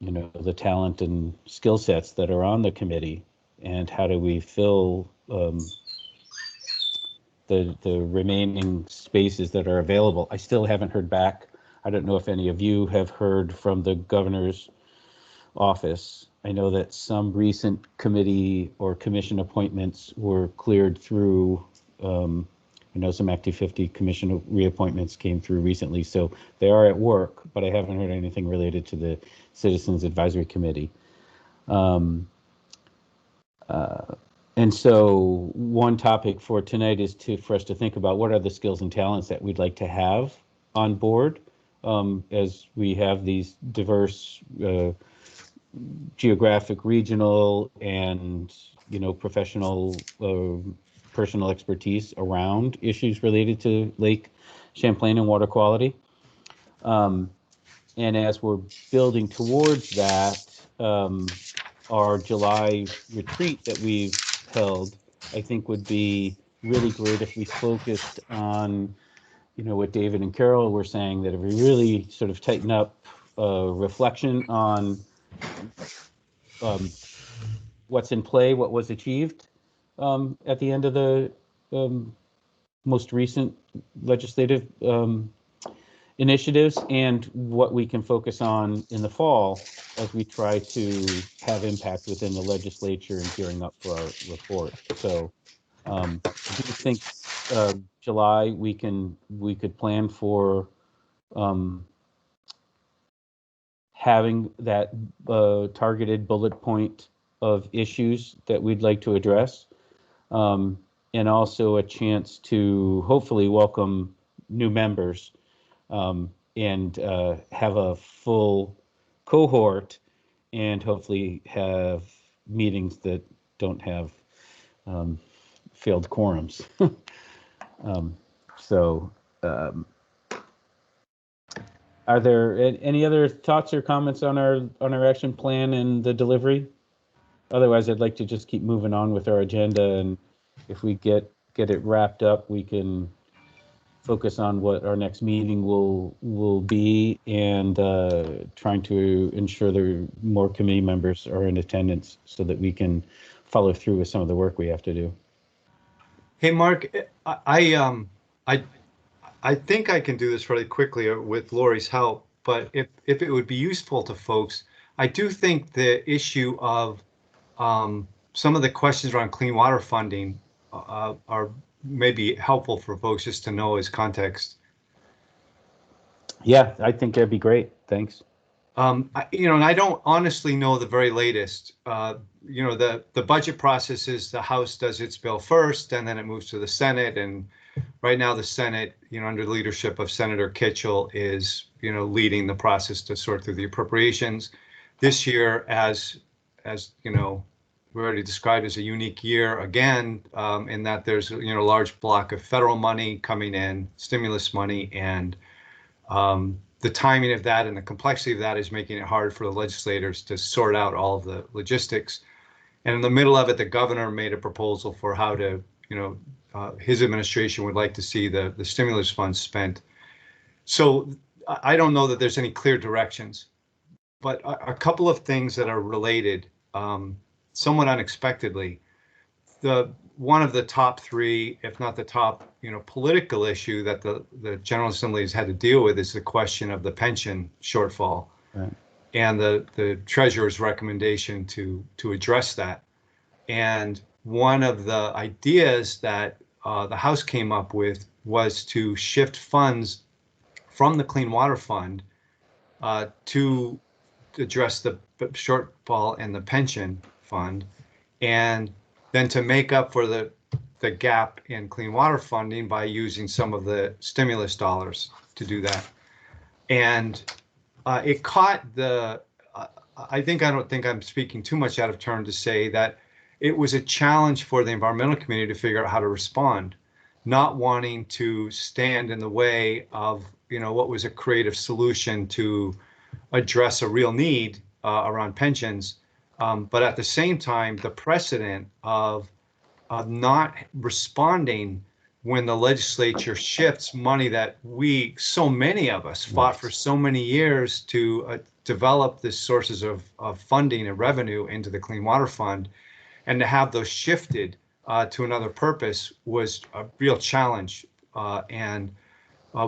the talent and skill sets that are on the committee and how do we fill the remaining spaces that are available. I still haven't heard back. I don't know if any of you have heard from the governor's office. I know that some recent committee or commission appointments were cleared through. I know some Act 250 commission reappointments came through recently, so they are at work, but I haven't heard anything related to the Citizens Advisory Committee. And so one topic for tonight is for us to think about what are the skills and talents that we'd like to have on board as we have these diverse geographic, regional, and professional, personal expertise around issues related to Lake Champlain and water quality. And as we're building towards that, our July retreat that we've held, I think would be really great if we focused on, what David and Carol were saying, that if we really sort of tighten up reflection on what's in play, what was achieved at the end of the most recent legislative initiatives, and what we can focus on in the fall as we try to have impact within the legislature and gearing up for our report. So I do think July we could plan for having that targeted bullet point of issues that we'd like to address, and also a chance to hopefully welcome new members and have a full cohort, and hopefully have meetings that don't have failed quorums. Are there any other thoughts or comments on our action plan and the delivery? Otherwise, I'd like to just keep moving on with our agenda, and if we get it wrapped up, we can focus on what our next meeting will be, and trying to ensure that more committee members are in attendance so that we can follow through with some of the work we have to do. Hey, Mark, I think I can do this really quickly with Lori's help, but if it would be useful to folks, I do think the issue of some of the questions around clean water funding are maybe helpful for folks just to know as context. Yeah, I think that'd be great. Thanks. And I don't honestly know the very latest. The budget process is the House does its bill first, and then it moves to the Senate. And right now, the Senate, under the leadership of Senator Kitchell, is leading the process to sort through the appropriations. This year, as we already described, as a unique year again, in that there's a large block of federal money coming in, stimulus money, and the timing of that and the complexity of that is making it hard for the legislators to sort out all of the logistics. And in the middle of it, the governor made a proposal for how to, his administration would like to see the stimulus funds spent. So I don't know that there's any clear directions, but a couple of things that are related, somewhat unexpectedly. One of the top three, if not the top, political issue that the General Assembly has had to deal with is the question of the pension shortfall, right, and the Treasurer's recommendation to address that. And one of the ideas that the House came up with was to shift funds from the Clean Water Fund to address the shortfall in the pension fund, and then to make up for the gap in clean water funding by using some of the stimulus dollars to do that. And it caught I don't think I'm speaking too much out of turn to say that it was a challenge for the environmental community to figure out how to respond, not wanting to stand in the way of, what was a creative solution to address a real need around pensions. But at the same time, the precedent of not responding when the legislature shifts money that so many of us fought for so many years to develop the sources of funding and revenue into the Clean Water Fund, and to have those shifted to another purpose was a real challenge. And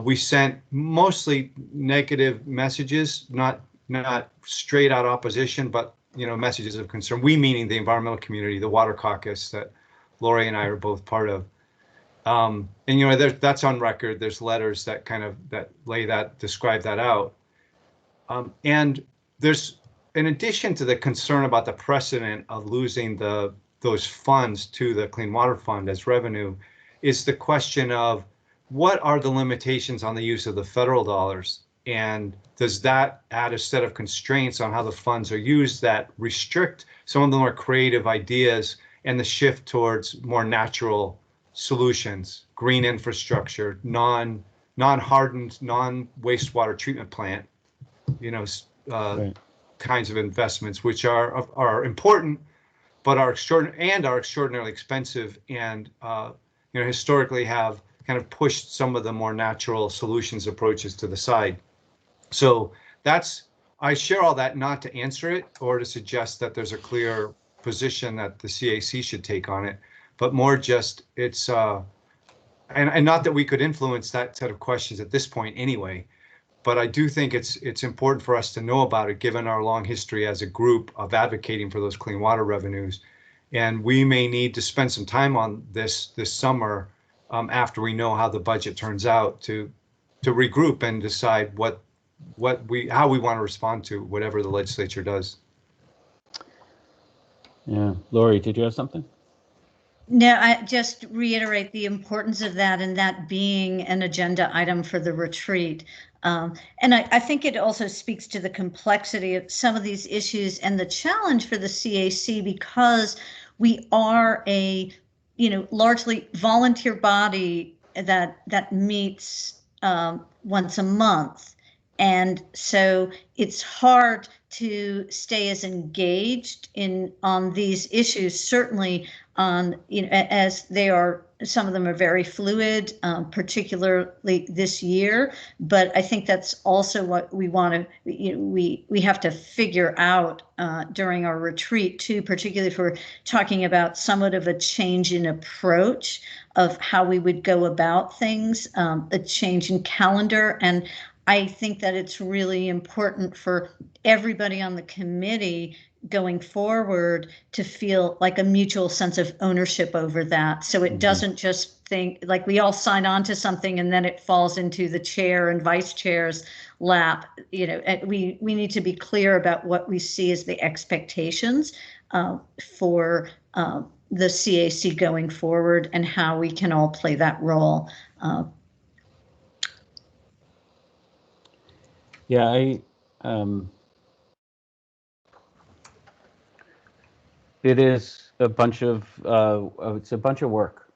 we sent mostly negative messages, not straight out opposition, but messages of concern. We meaning the environmental community, the Water Caucus that Lori and I are both part of. And that's on record. There's letters that describe that out. And there's, in addition to the concern about the precedent of losing those funds to the Clean Water Fund as revenue, is the question of what are the limitations on the use of the federal dollars? And does that add a set of constraints on how the funds are used that restrict some of the more creative ideas and the shift towards more natural solutions, green infrastructure, non-hardened, non-wastewater treatment plant, right, kinds of investments, which are important, but are extraordinarily expensive, and historically have kind of pushed some of the more natural solutions approaches to the side. So I share all that not to answer it or to suggest that there's a clear position that the CAC should take on it, but more just it's and not that we could influence that set of questions at this point anyway, but I do think it's important for us to know about it, given our long history as a group of advocating for those clean water revenues. And we may need to spend some time on this summer after we know how the budget turns out to regroup and decide how we want to respond to whatever the legislature does. Yeah, Lori, did you have something? No, I just reiterate the importance of that, and that being an agenda item for the retreat. And I think it also speaks to the complexity of some of these issues and the challenge for the CAC, because we are a largely volunteer body that meets once a month. And so it's hard to stay as engaged on these issues, certainly on, as they are, some of them are very fluid, particularly this year. But I think that's also what we want to, we have to figure out during our retreat too, particularly if we're talking about somewhat of a change in approach of how we would go about things, a change in calendar. And I think that it's really important for everybody on the committee going forward to feel like a mutual sense of ownership over that. So it doesn't just think like we all sign on to something and then it falls into the chair and vice chair's lap. We need to be clear about what we see as the expectations for the CAC going forward and how we can all play that role. Yeah, it is a bunch of work.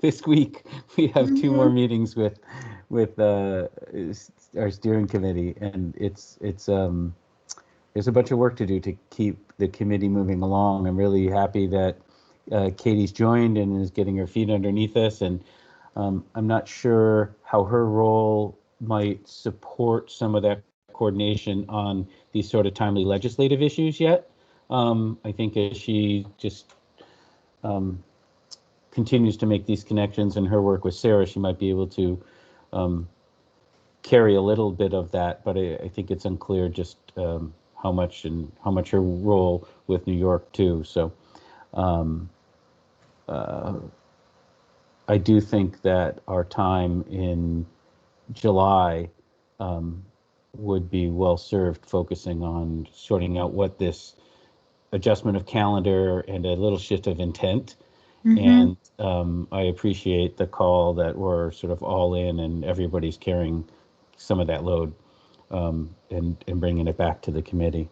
This week we have two more meetings with our steering committee, and it's there's a bunch of work to do to keep the committee moving along. I'm really happy that Katie's joined and is getting her feet underneath us, and I'm not sure how her role might support some of that coordination on these sort of timely legislative issues yet. I think as she just continues to make these connections in her work with Sarah, she might be able to carry a little bit of that, but I think it's unclear just how much her role with New York too. So I do think that our time in July would be well served focusing on sorting out what this adjustment of calendar and a little shift of intent. And I appreciate the call that we're sort of all in and everybody's carrying some of that load and bringing it back to the committee.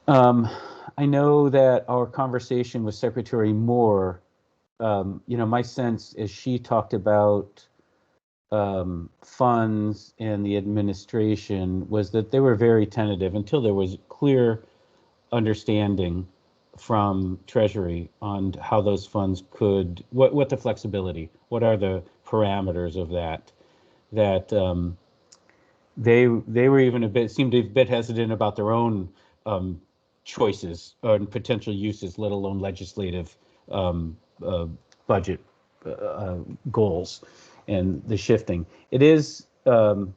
I know that our conversation with Secretary Moore, my sense as she talked about funds and the administration was that they were very tentative until there was clear understanding from Treasury on how those funds could, what the flexibility, what are the parameters of that they were even seemed a bit hesitant about their own choices and potential uses, let alone legislative budget goals and the shifting. It is, it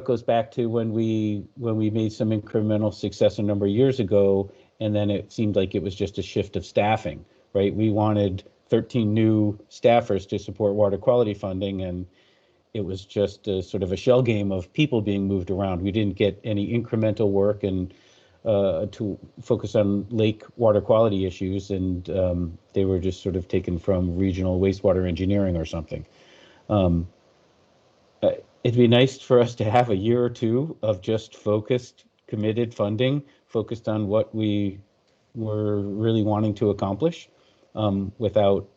goes back to when we made some incremental success a number of years ago, and then it seemed like it was just a shift of staffing, right? We wanted 13 new staffers to support water quality funding, and it was just a sort of a shell game of people being moved around. We didn't get any incremental work and to focus on lake water quality issues, and they were just sort of taken from regional wastewater engineering or something. It'd be nice for us to have a year or two of just focused, committed funding, focused on what we were really wanting to accomplish, without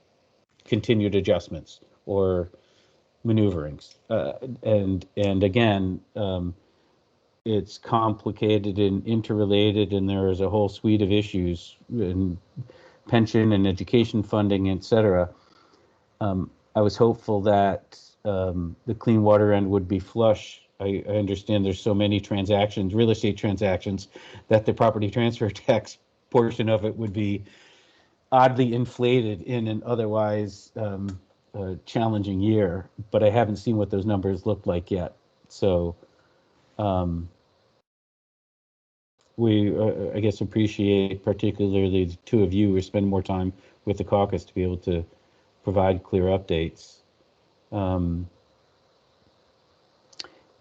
continued adjustments or maneuverings. And again, it's complicated and interrelated, and there is a whole suite of issues in pension and education funding, et cetera. I was hopeful that the clean water end would be flush. I understand there's so many transactions, real estate transactions, that the property transfer tax portion of it would be oddly inflated in an otherwise challenging year, but I haven't seen what those numbers look like yet. So we, I guess, appreciate particularly the two of you who spend more time with the caucus to be able to provide clear updates.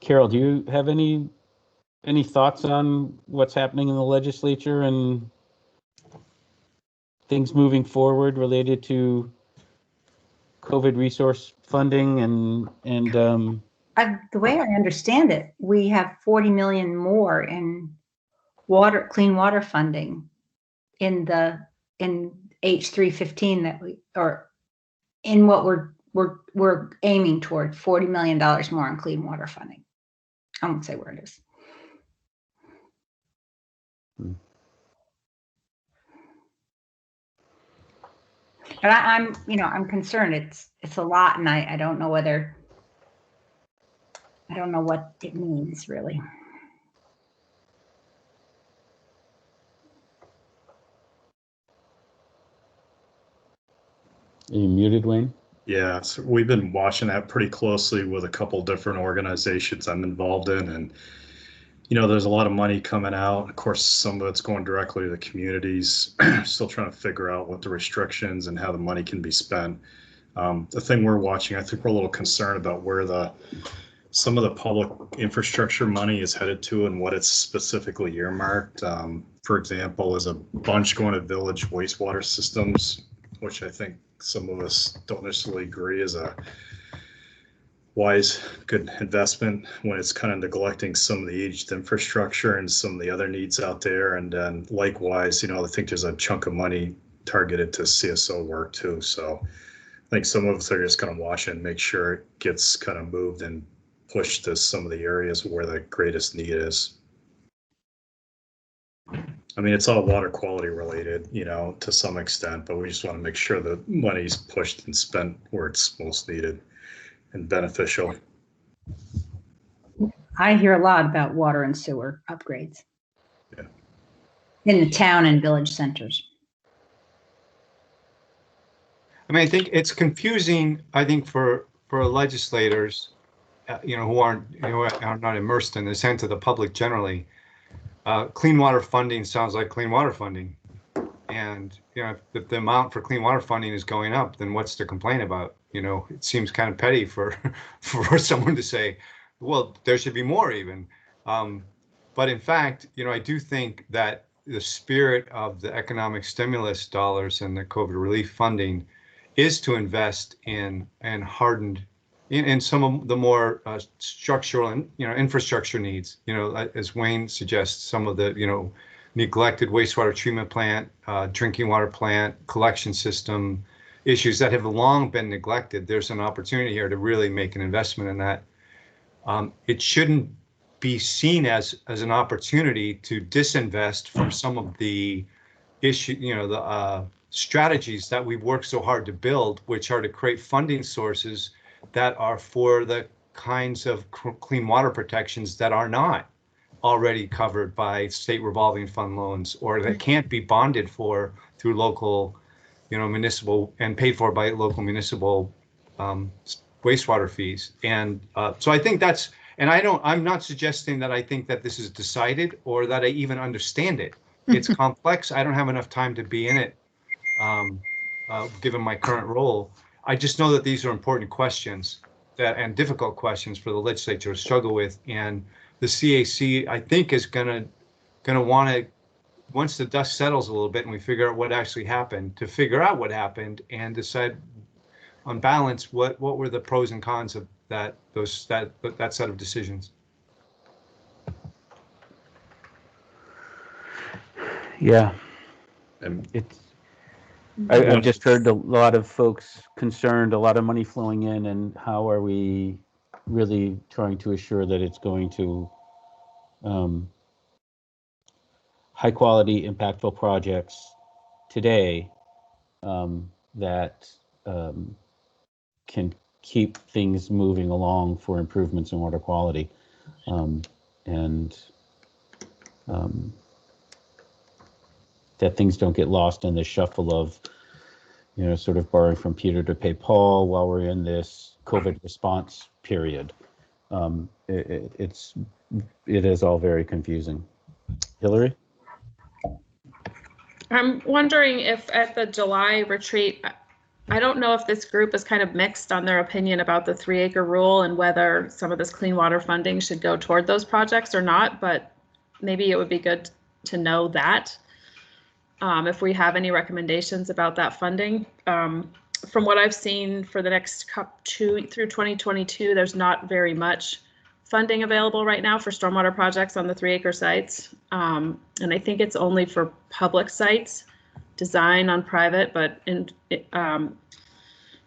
Carol, do you have any thoughts on what's happening in the legislature and things moving forward related to COVID resource funding and The way I understand it, we have 40 million more in clean water funding in H315 that or in what we're aiming toward $40 million more in clean water funding. I won't say where it is. But I'm concerned. It's a lot, and I don't know what it means really. Are you muted, Wayne? Yeah, so we've been watching that pretty closely with a couple different organizations I'm involved in, and there's a lot of money coming out. Of course, some of it's going directly to the communities. Still trying to figure out what the restrictions and how the money can be spent. The thing we're watching, I think we're a little concerned about where some of the public infrastructure money is headed to and what it's specifically earmarked. For example, there's a bunch going to village wastewater systems, which I think some of us don't necessarily agree is a wise, good investment when it's kind of neglecting some of the aged infrastructure and some of the other needs out there. And then likewise, I think there's a chunk of money targeted to CSO work too. So I think some of us are just going to watch and make sure it gets kind of moved and pushed to some of the areas where the greatest need is. I mean, it's all water quality related, to some extent, but we just want to make sure the money's pushed and spent where it's most needed and beneficial. I hear a lot about water and sewer upgrades. Yeah. In the town and village centers. I mean, I think it's confusing, for legislators, who are not immersed in the sense of the public generally. Clean water funding sounds like clean water funding. And, if the amount for clean water funding is going up, then what's to complain about? It seems kind of petty for someone to say, well, there should be more even. But in fact, I do think that the spirit of the economic stimulus dollars and the COVID relief funding is to invest in hardened in some of the more structural and infrastructure needs. As Wayne suggests, some of the neglected wastewater treatment plant, drinking water plant, collection system issues that have long been neglected. There's an opportunity here to really make an investment in that. It shouldn't be seen as an opportunity to disinvest from some of the strategies that we've worked so hard to build, which are to create funding sources that are for the kinds of clean water protections that are not already covered by state revolving fund loans, or that can't be bonded for through local, municipal, and paid for by local municipal wastewater fees. And so I think that's, and I'm not suggesting that I think that this is decided or that I even understand it. It's complex. I don't have enough time to be in it, given my current role. I just know that these are important questions and difficult questions for the legislature to struggle with. And the CAC, I think, is gonna want to, once the dust settles a little bit and we figure out what actually happened, to figure out what happened and decide on balance what were the pros and cons of that set of decisions. Yeah, And I've just heard a lot of folks concerned, a lot of money flowing in, and how are we really trying to assure that it's going to high quality, impactful projects today that can keep things moving along for improvements in water quality, and that things don't get lost in the shuffle of, sort of borrowing from Peter to pay Paul while we're in this COVID response period. It is all very confusing. Hillary? I'm wondering if at the July retreat, I don't know if this group is kind of mixed on their opinion about the 3-acre rule and whether some of this clean water funding should go toward those projects or not, but maybe it would be good to know that. If we have any recommendations about that funding. From what I've seen for the next through 2022, there's not very much funding available right now for stormwater projects on the 3-acre sites. And I think it's only for public sites, design on private, but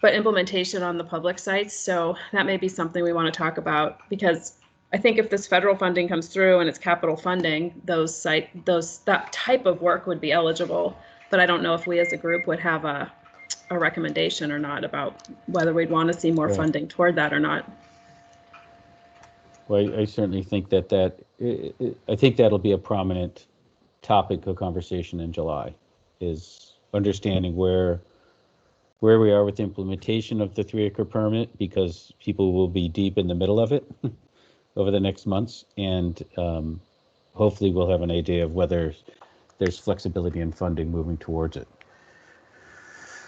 implementation on the public sites. So that may be something we want to talk about, because I think if this federal funding comes through and it's capital funding, that type of work would be eligible. But I don't know if we as a group would have a recommendation or not about whether we'd want to see more funding toward that or not. Well, I certainly think I think that'll be a prominent topic of conversation in July, is understanding where we are with the implementation of the 3-acre permit, because people will be deep in the middle of it over the next months, and hopefully we'll have an idea of whether there's flexibility in funding moving towards it.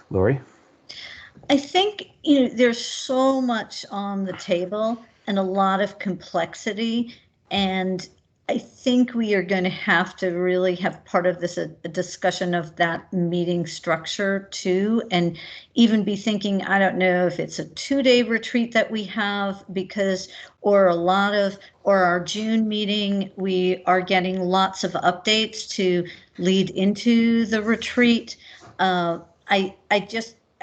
Lori? I think there's so much on the table and a lot of complexity, and I think we are going to have to really have part of this a discussion of that meeting structure too, and even be thinking, I don't know if it's a 2-day retreat that we have, or our June meeting, we are getting lots of updates to lead into the retreat.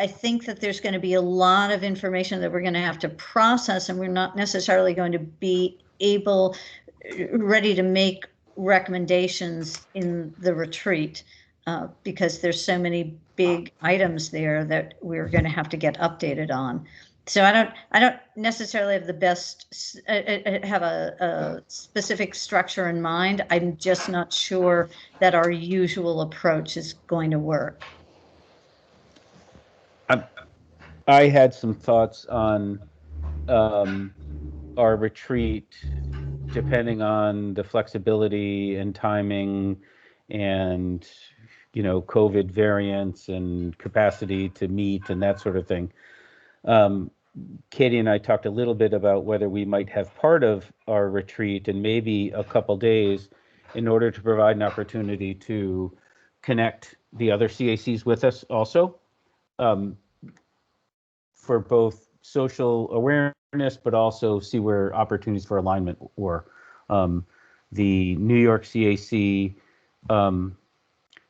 I think that there's going to be a lot of information that we're going to have to process, and we're not necessarily going to be ready to make recommendations in the retreat, because there's so many big items there that we're going to have to get updated on. So I don't necessarily have have a specific structure in mind. I'm just not sure that our usual approach is going to work. I had some thoughts on our retreat, depending on the flexibility and timing and, COVID variants and capacity to meet and that sort of thing. Katie and I talked a little bit about whether we might have part of our retreat and maybe a couple days in order to provide an opportunity to connect the other CACs with us also, for both social awareness, but also see where opportunities for alignment were. The New York CAC,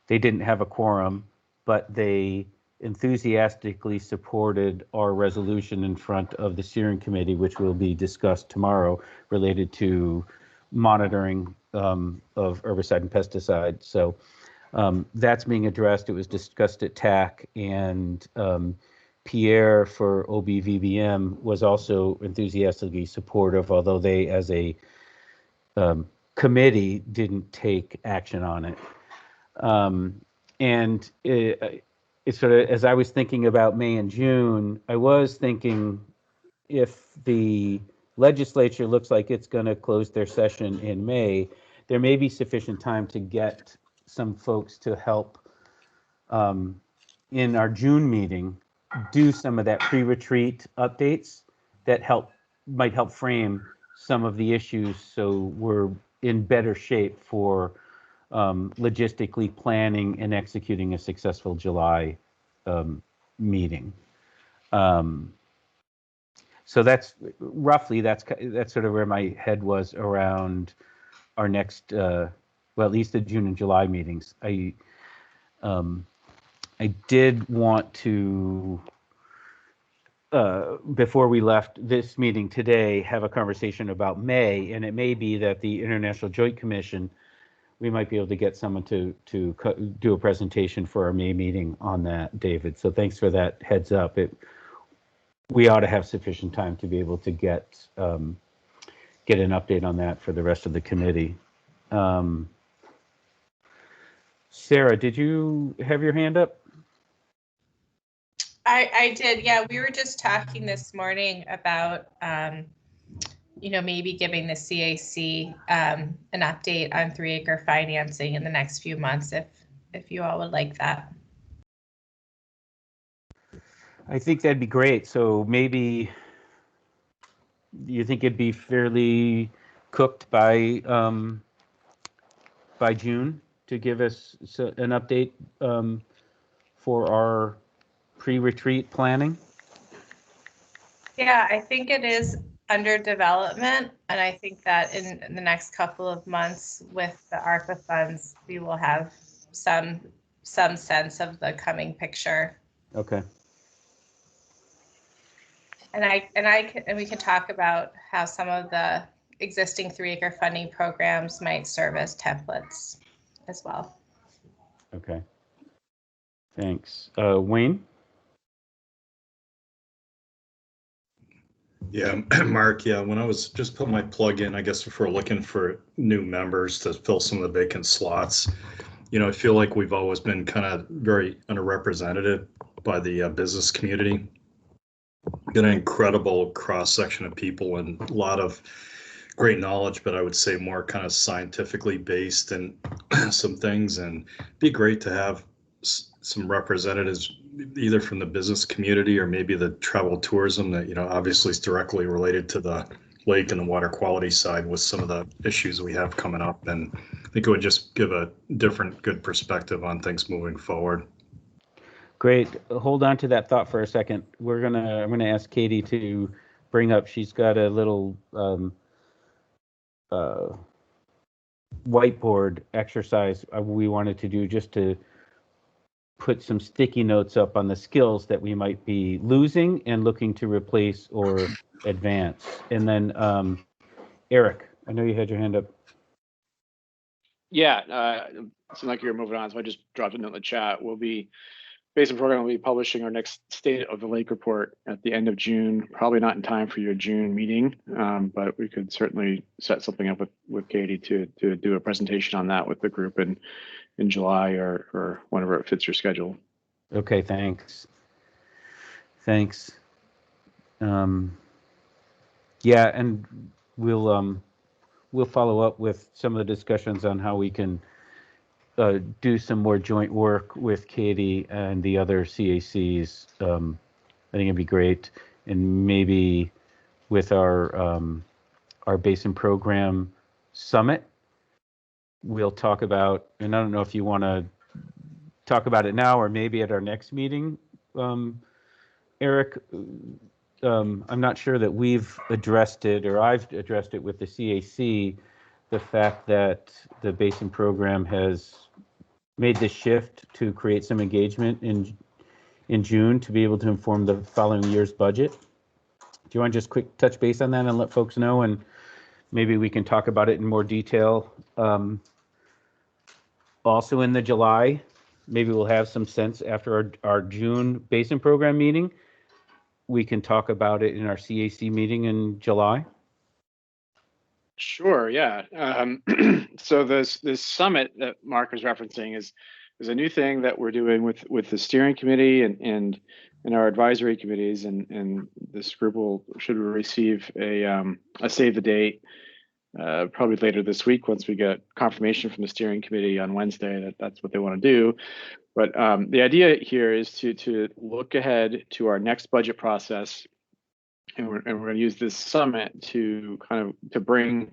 they didn't have a quorum, but they enthusiastically supported our resolution in front of the steering committee, which will be discussed tomorrow, related to monitoring of herbicide and pesticide. So that's being addressed. It was discussed at CAC, and Pierre for OBVBM was also enthusiastically supportive, although they, as a committee didn't take action on it. And it's sort of, as I was thinking about May and June, I was thinking if the legislature looks like it's going to close their session in May, there may be sufficient time to get some folks to help in our June meeting do some of that pre-retreat updates that might help frame some of the issues so we're in better shape for logistically planning and executing a successful July meeting. So that's roughly, that's sort of where my head was around our next, well, at least the June and July meetings. I did want to, before we left this meeting today, have a conversation about May, and it may be that the International Joint Commission, we might be able to get someone to do a presentation for our May meeting on that, David. So thanks for that heads up. We ought to have sufficient time to be able to get an update on that for the rest of the committee. Sarah, did you have your hand up? I did. Yeah, we were just talking this morning about, maybe giving the CAC an update on 3-acre financing in the next few months, if you all would like that. I think that'd be great. So maybe you think it'd be fairly cooked by June to give us an update for our pre-retreat planning? Yeah, I think it is under development, and I think that in the next couple of months with the ARPA funds, we will have some sense of the coming picture. Okay. And we can talk about how some of the existing 3-acre funding programs might serve as templates as well. Okay. Thanks. Wayne? Yeah, Mark, yeah, when I was just put my plug in, I guess if we're looking for new members to fill some of the vacant slots, I feel like we've always been kind of very underrepresented by the business community. Got an incredible cross section of people and a lot of great knowledge, but I would say more kind of scientifically based and some things, and it'd be great to have some representatives either from the business community or maybe the travel tourism that, obviously is directly related to the lake and the water quality side with some of the issues we have coming up. And I think it would just give a different, good perspective on things moving forward. Great. Hold on to that thought for a second. I'm gonna ask Katie to bring up, she's got a little whiteboard exercise we wanted to do just to put some sticky notes up on the skills that we might be losing and looking to replace or advance. And then Eric, I know you had your hand up. Yeah, it seemed like you were moving on, so I just dropped a note in the chat. Basin Program will be publishing our next State of the Lake report at the end of June. Probably not in time for your June meeting, but we could certainly set something up with Katie to do a presentation on that with the group in July or whenever it fits your schedule. Okay, thanks. Thanks. Yeah, and we'll follow up with some of the discussions on how we can do some more joint work with Katie and the other CACs. I think it'd be great, and maybe with our Basin Program Summit, we'll talk about, and I don't know if you want to talk about it now or maybe at our next meeting, Eric. I'm not sure that we've addressed it, or I've addressed it with the CAC, the fact that the Basin Program has made the shift to create some engagement in June to be able to inform the following year's budget. Do you want to just quick touch base on that and let folks know, and maybe we can talk about it in more detail? Also in the July, maybe we'll have some sense after our June Basin Program meeting. We can talk about it in our CAC meeting in July. Sure, yeah. So this summit that Mark was referencing is a new thing that we're doing with the steering committee and our advisory committees, and this group should receive a save the date probably later this week once we get confirmation from the steering committee on Wednesday that that's what they want to do. But the idea here is to look ahead to our next budget process, and we're going to use this summit to bring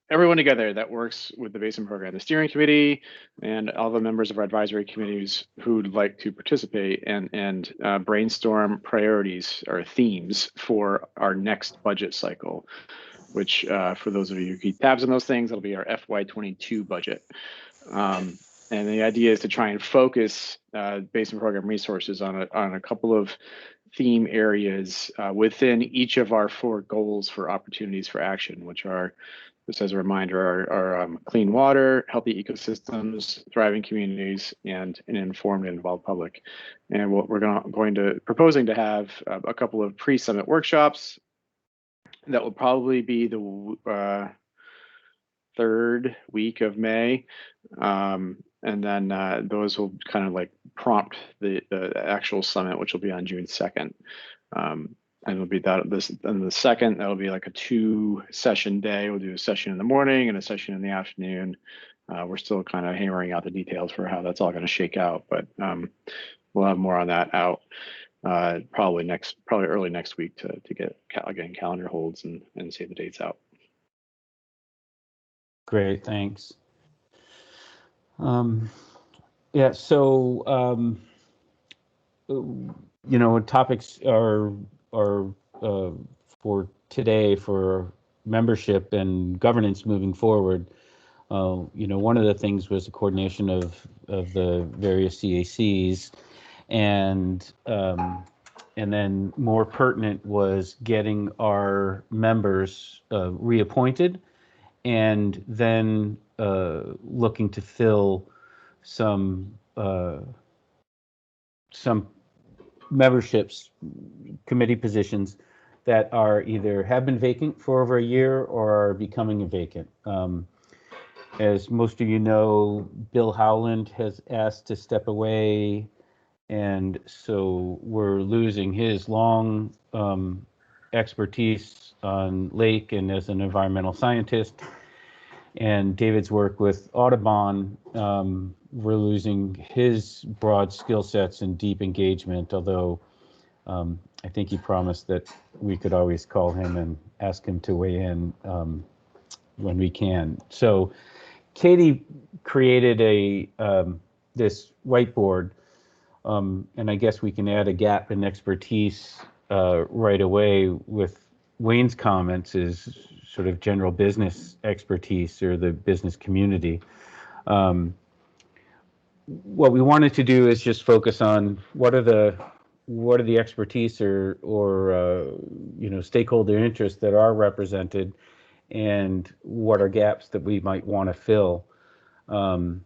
everyone together that works with the Basin Program, the steering committee, and all the members of our advisory committees who'd like to participate and brainstorm priorities or themes for our next budget cycle, which for those of you who keep tabs on those things, it'll be our FY22 budget. And the idea is to try and focus Basin Program resources on a couple of theme areas within each of our 4 goals for opportunities for action, which are, just as a reminder, are clean water, healthy ecosystems, thriving communities, and an informed and involved public. And what we're proposing to have a couple of pre-summit workshops that will probably be the 3rd week of May. And then those will kind of like prompt the actual summit, which will be on June 2nd. And it'll be the 2nd, that'll be like a 2-session day. We'll do a session in the morning and a session in the afternoon. We're still kind of hammering out the details for how that's all going to shake out, but we'll have more on that out probably early next week to get again calendar holds and save the dates out. Great, thanks. Yeah, so topics are for today for membership and governance moving forward. One of the things was the coordination of the various CACs, and then more pertinent was getting our members reappointed, and then looking to fill some memberships, committee positions that are either have been vacant for over a year or are becoming vacant. As most of you know, Bill Howland has asked to step away, and so we're losing his long expertise on lake and as an environmental scientist, and David's work with Audubon. We're losing his broad skill sets and deep engagement, although I think he promised that we could always call him and ask him to weigh in when we can. So Katie created this whiteboard, and I guess we can add a gap in expertise right away with Wayne's comments is sort of general business expertise or the business community. What we wanted to do is just focus on what are the expertise or stakeholder interests that are represented, and what are gaps that we might want to fill. And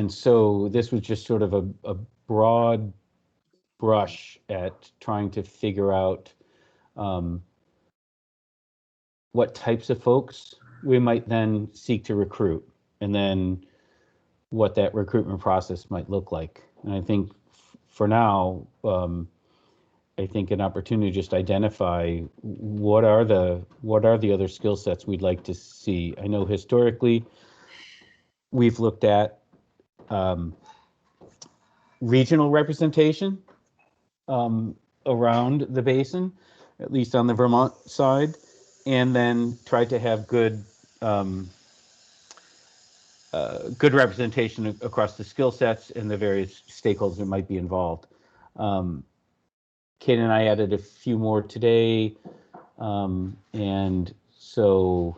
so this was just sort of a broad brush at trying to figure out what types of folks we might then seek to recruit, and then what that recruitment process might look like. And I think for now, I think an opportunity to just identify what are the other skill sets we'd like to see. I know historically we've looked at regional representation around the basin, at least on the Vermont side, and then tried to have good representation across the skill sets and the various stakeholders that might be involved. Kate and I added a few more today, and so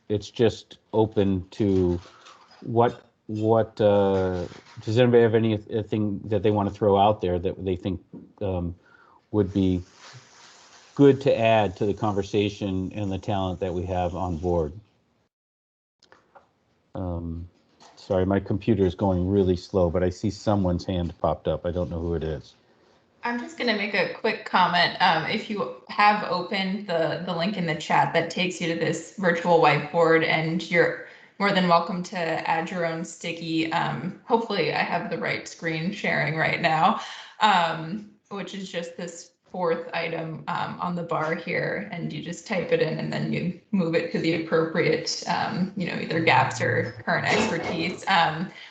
it's just open to what does anybody have anything that they want to throw out there that they think would be good to add to the conversation and the talent that we have on board. Sorry, my computer is going really slow, but I see someone's hand popped up. I don't know who it is. I'm just going to make a quick comment. If you have opened the link in the chat that takes you to this virtual whiteboard, and you're more than welcome to add your own sticky. Hopefully I have the right screen sharing right now, which is just this fourth item on the bar here, and you just type it in and then you move it to the appropriate, either gaps or current expertise.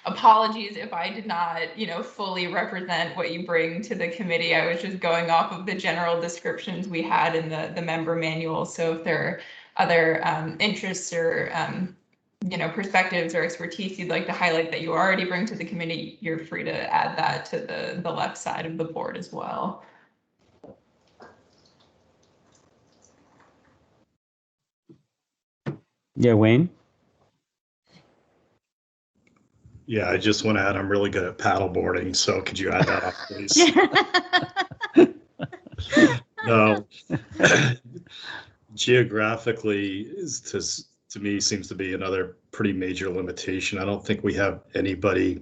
Apologies if I did not, fully represent what you bring to the committee. I was just going off of the general descriptions we had in the member manual. So if there are other interests or perspectives or expertise you'd like to highlight that you already bring to the committee, you're free to add that to the left side of the board as well. Yeah, Wayne? Yeah, I just want to add, I'm really good at paddle boarding, so could you add that up, please? No. Geographically, to me, seems to be another pretty major limitation. I don't think we have anybody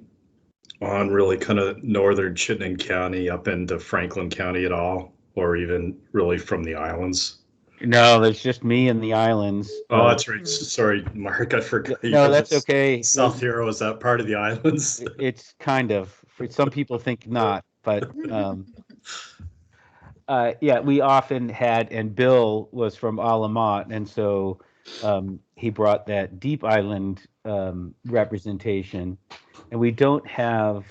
on really kind of northern Chittenden County up into Franklin County at all, or even really from the islands. No, there's just me and the islands. Oh, that's right. Sorry, Mark, I forgot. No, that's okay. South Hero, is that part of the islands? It's kind of. Some people think not, but yeah, we often had, and Bill was from Alamont, and so he brought that deep island representation, and we don't have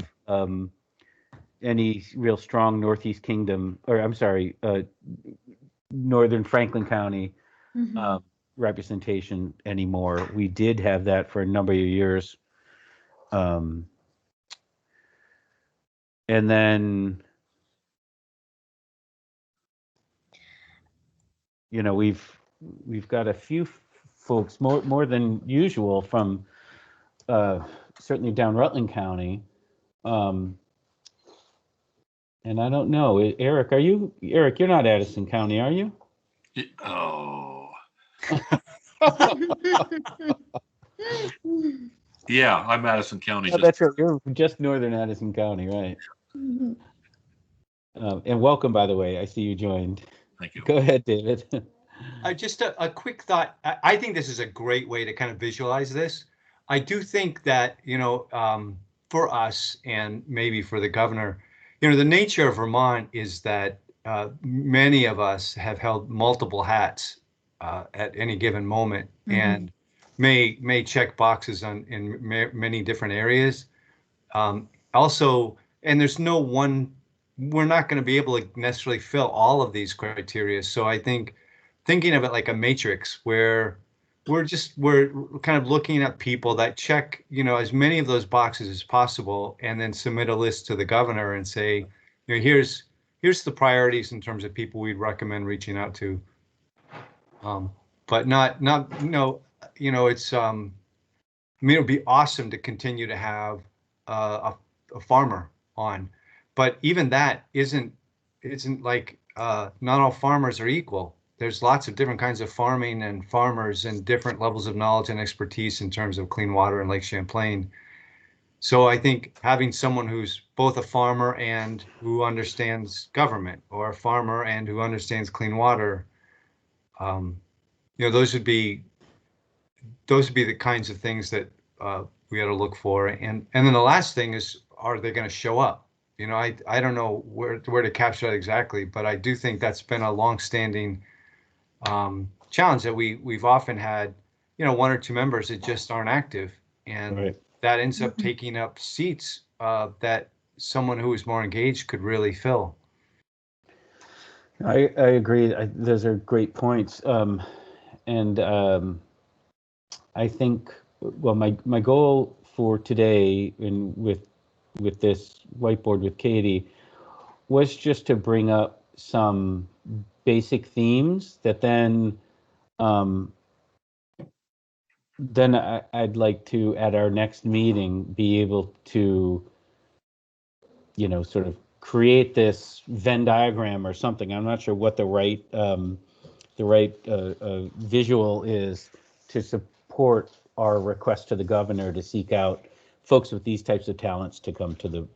any real strong Northeast Kingdom, or I'm sorry, Northern Franklin County representation anymore. We did have that for a number of years. And then, we've got a few folks, more than usual, from certainly down Rutland County. And I don't know, Eric, you're not Addison County, are you? Oh. Yeah, I'm Madison County. Oh, that's right. You're just northern Addison County, right? And welcome, by the way. I see you joined. Thank you. Go ahead, David. Just a quick thought. I think this is a great way to kind of visualize this. I do think that, for us and maybe for the governor, the nature of Vermont is that many of us have held multiple hats at any given moment, and may check boxes in many different areas. Also, and there's no one, we're not going to be able to necessarily fill all of these criteria. So I think thinking of it like a matrix where we're kind of looking at people that check, as many of those boxes as possible, and then submit a list to the governor and say, here's the priorities in terms of people we'd recommend reaching out to. But it's, it would be awesome to continue to have a farmer on, but even that isn't like, not all farmers are equal. There's lots of different kinds of farming and farmers and different levels of knowledge and expertise in terms of clean water in Lake Champlain. So I think having someone who's both a farmer and who understands government, or a farmer and who understands clean water, those would be the kinds of things that we got to look for. And then the last thing is, are they going to show up? I don't know where to capture that exactly, but I do think that's been a longstanding challenge that we've often had, one or two members that just aren't active, and that ends up taking up seats that someone who is more engaged could really fill. I agree. Those are great points. And I think, well, my goal for today, and with this whiteboard with Katie, was just to bring up some basic themes that then I'd like to, at our next meeting, be able to, sort of create this Venn diagram or something. I'm not sure what the right visual is to support our request to the governor to seek out folks with these types of talents to come to the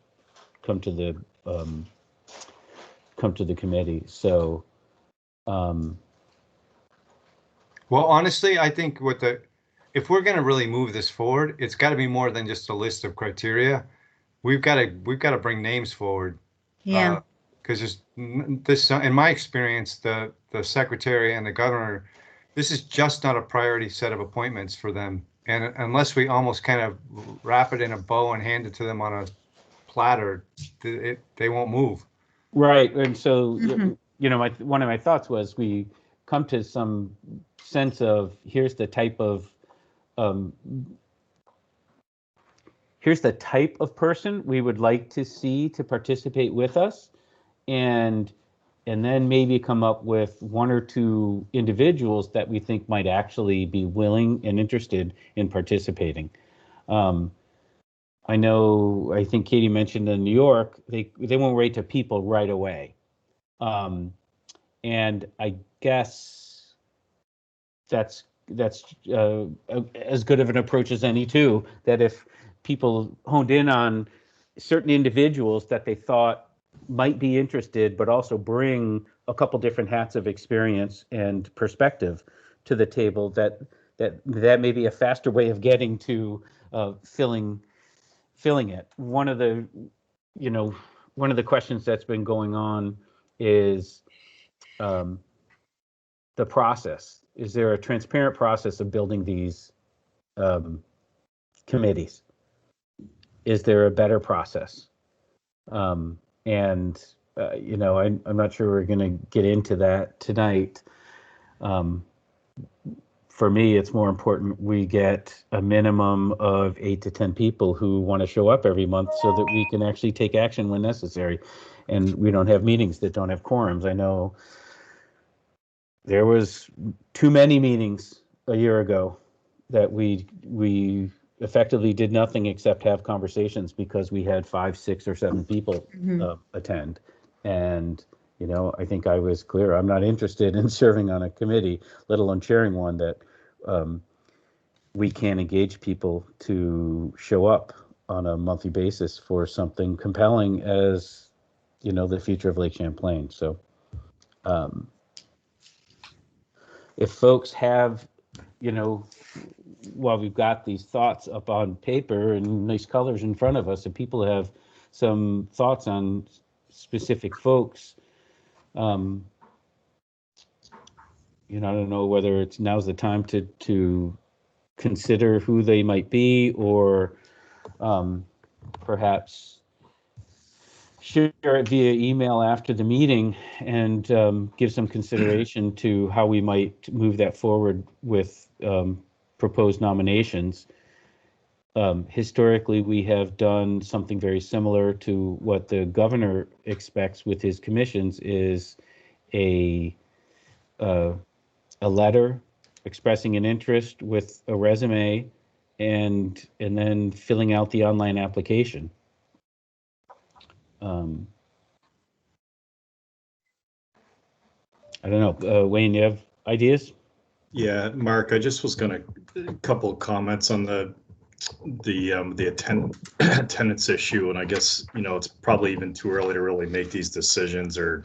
come to the committee. So, Well, honestly, I think if we're going to really move this forward, it's got to be more than just a list of criteria. We've got to bring names forward. Yeah. Because this, in my experience, the secretary and the governor, this is just not a priority set of appointments for them. And unless we almost kind of wrap it in a bow and hand it to them on a platter, they won't move. right. And so, one of my thoughts was we come to some sense of here's the type of person we would like to see to participate with us, and then maybe come up with one or two individuals that we think might actually be willing and interested in participating. I think Katie mentioned in New York, they won't rate to people right away. And I guess that's as good of an approach as any too, that if people honed in on certain individuals that they thought might be interested, but also bring a couple different hats of experience and perspective to the table, that may be a faster way of getting to filling it. One of the questions that's been going on is the process. Is there a transparent process of building these committees? Is there a better process? I'm not sure we're going to get into that tonight. For me, it's more important we get a minimum of 8 to 10 people who want to show up every month so that we can actually take action when necessary, and we don't have meetings that don't have quorums. I know there was too many meetings a year ago that we effectively did nothing except have conversations because we had 5, 6, or 7 people attend. And I think I was clear. I'm not interested in serving on a committee, let alone chairing one that we can't engage people to show up on a monthly basis for something compelling as, the future of Lake Champlain. So if folks have, while we've got these thoughts up on paper and nice colors in front of us, if people have some thoughts on specific folks, I don't know whether now's the time to consider who they might be, or perhaps share it via email after the meeting and give some consideration to how we might move that forward with proposed nominations. Historically, we have done something very similar to what the governor expects with his commissions, is a letter expressing an interest with a resume and then filling out the online application. I don't know, Wayne, you have ideas? Yeah, Mark, I just was a couple of comments on the attendance issue, and I guess it's probably even too early to really make these decisions, or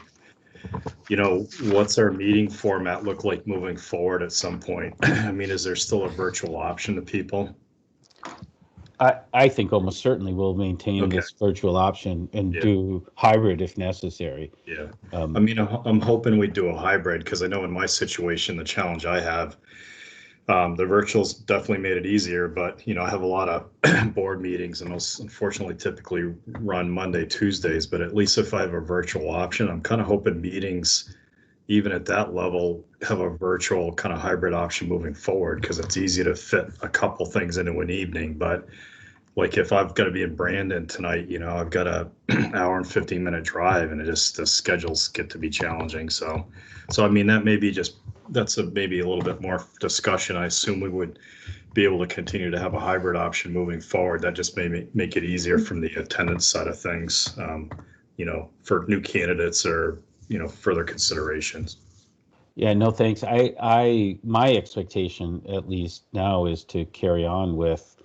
what's our meeting format look like moving forward at some point? I mean, is there still a virtual option to people? I think almost certainly we'll maintain this virtual option and do hybrid if necessary. Yeah. I mean, I'm hoping we do a hybrid, because I know in my situation, the challenge I have, the virtuals definitely made it easier, but I have a lot of board meetings, and those unfortunately typically run Monday, Tuesdays. But at least if I have a virtual option, I'm kind of hoping meetings, even at that level, have a virtual kind of hybrid option moving forward, because it's easy to fit a couple things into an evening. But like if I've got to be in Brandon tonight, I've got a hour and 15-minute drive, and the schedules get to be challenging. So I mean, that's maybe a little bit more discussion. I assume we would be able to continue to have a hybrid option moving forward. That just may make it easier from the attendance side of things, for new candidates or, further considerations. Yeah, no, thanks. My expectation, at least now, is to carry on with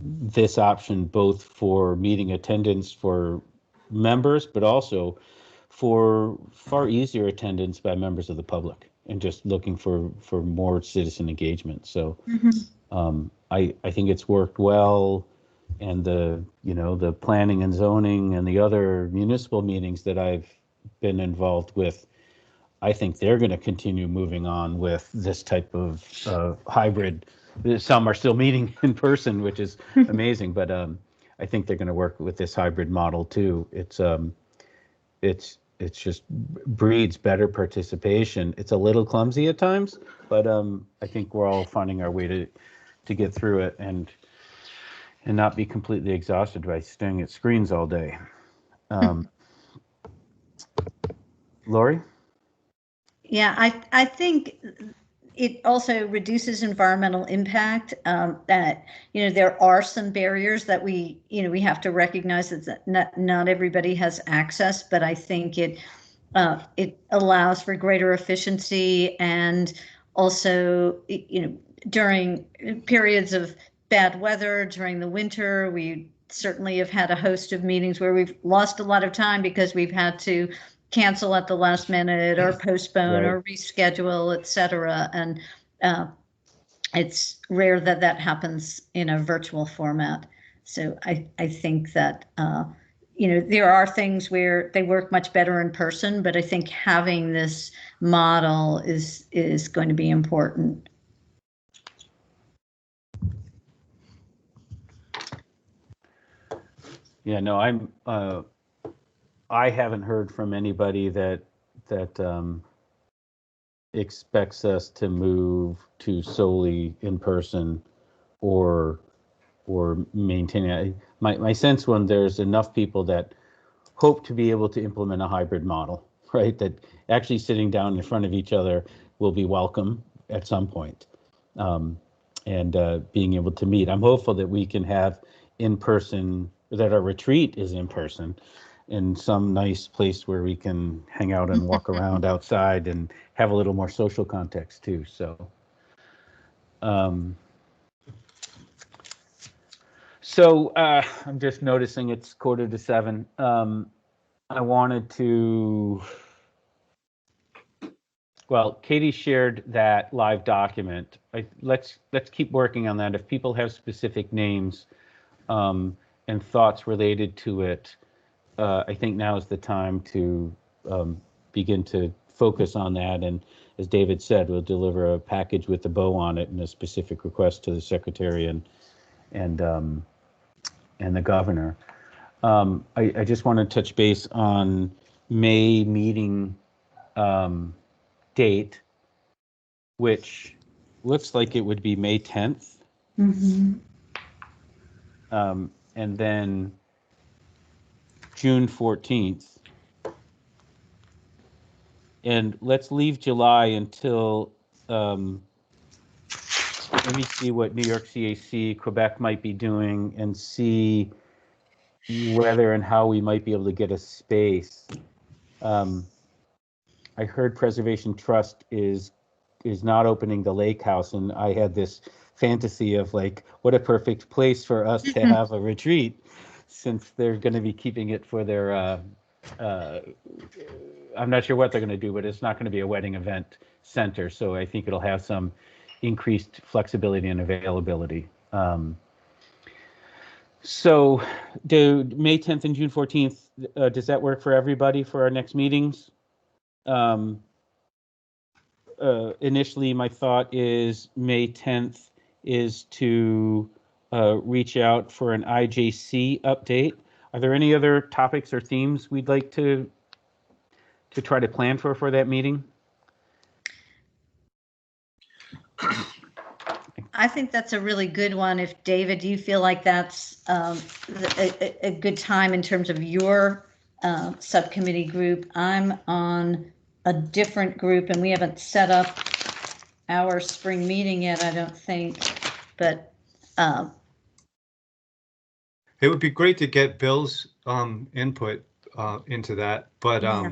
this option both for meeting attendance for members, but also for far easier attendance by members of the public, and just looking for more citizen engagement. So I think it's worked well, and the planning and zoning and the other municipal meetings that I've been involved with, I think they're going to continue moving on with this type of hybrid. Some are still meeting in person, which is amazing, but I think they're going to work with this hybrid model too. It's just breeds better participation. It's a little clumsy at times, but I think we're all finding our way to get through it and not be completely exhausted by staring at screens all day. Lori? Yeah, I think it also reduces environmental impact. That there are some barriers that we have to recognize that not everybody has access, but I think it allows for greater efficiency, and also during periods of bad weather during the winter, we certainly have had a host of meetings where we've lost a lot of time because we've had to cancel at the last minute or postpone or reschedule, et cetera. And it's rare that happens in a virtual format. So I think that, there are things where they work much better in person, but I think having this model is going to be important. Yeah, no, I haven't heard from anybody that expects us to move to solely in person or maintain it. My sense, when there's enough people that hope to be able to implement a hybrid model, right? That actually sitting down in front of each other will be welcome at some point, and being able to meet. I'm hopeful that we can have in person, that our retreat is in person in some nice place where we can hang out and walk around outside and have a little more social context too. So, I'm just noticing it's 6:45. I wanted to, well, Katie shared that live document. Let's keep working on that. If people have specific names and thoughts related to it, I think now is the time to begin to focus on that. And as David said, we'll deliver a package with a bow on it and a specific request to the secretary and the governor. I just want to touch base on May meeting date, which looks like it would be May 10th. And then June 14th. And let's leave July until, let me see what New York CAC, Quebec might be doing, and see whether and how we might be able to get a space. I heard Preservation Trust is not opening the lake house, and I had this fantasy of like, what a perfect place for us to have a retreat, since they're going to be keeping it for their, I'm not sure what they're going to do, but it's not going to be a wedding event center. So I think it'll have some increased flexibility and availability. So do May 10th and June 14th, does that work for everybody for our next meetings? Initially, my thought is May 10th is to reach out for an IJC update. Are there any other topics or themes we'd like to try to plan for that meeting? I think that's a really good one. If David, do you feel like that's a good time in terms of your subcommittee group? I'm on a different group and we haven't set up our spring meeting yet, I don't think, but it would be great to get Bill's input into that, but yeah.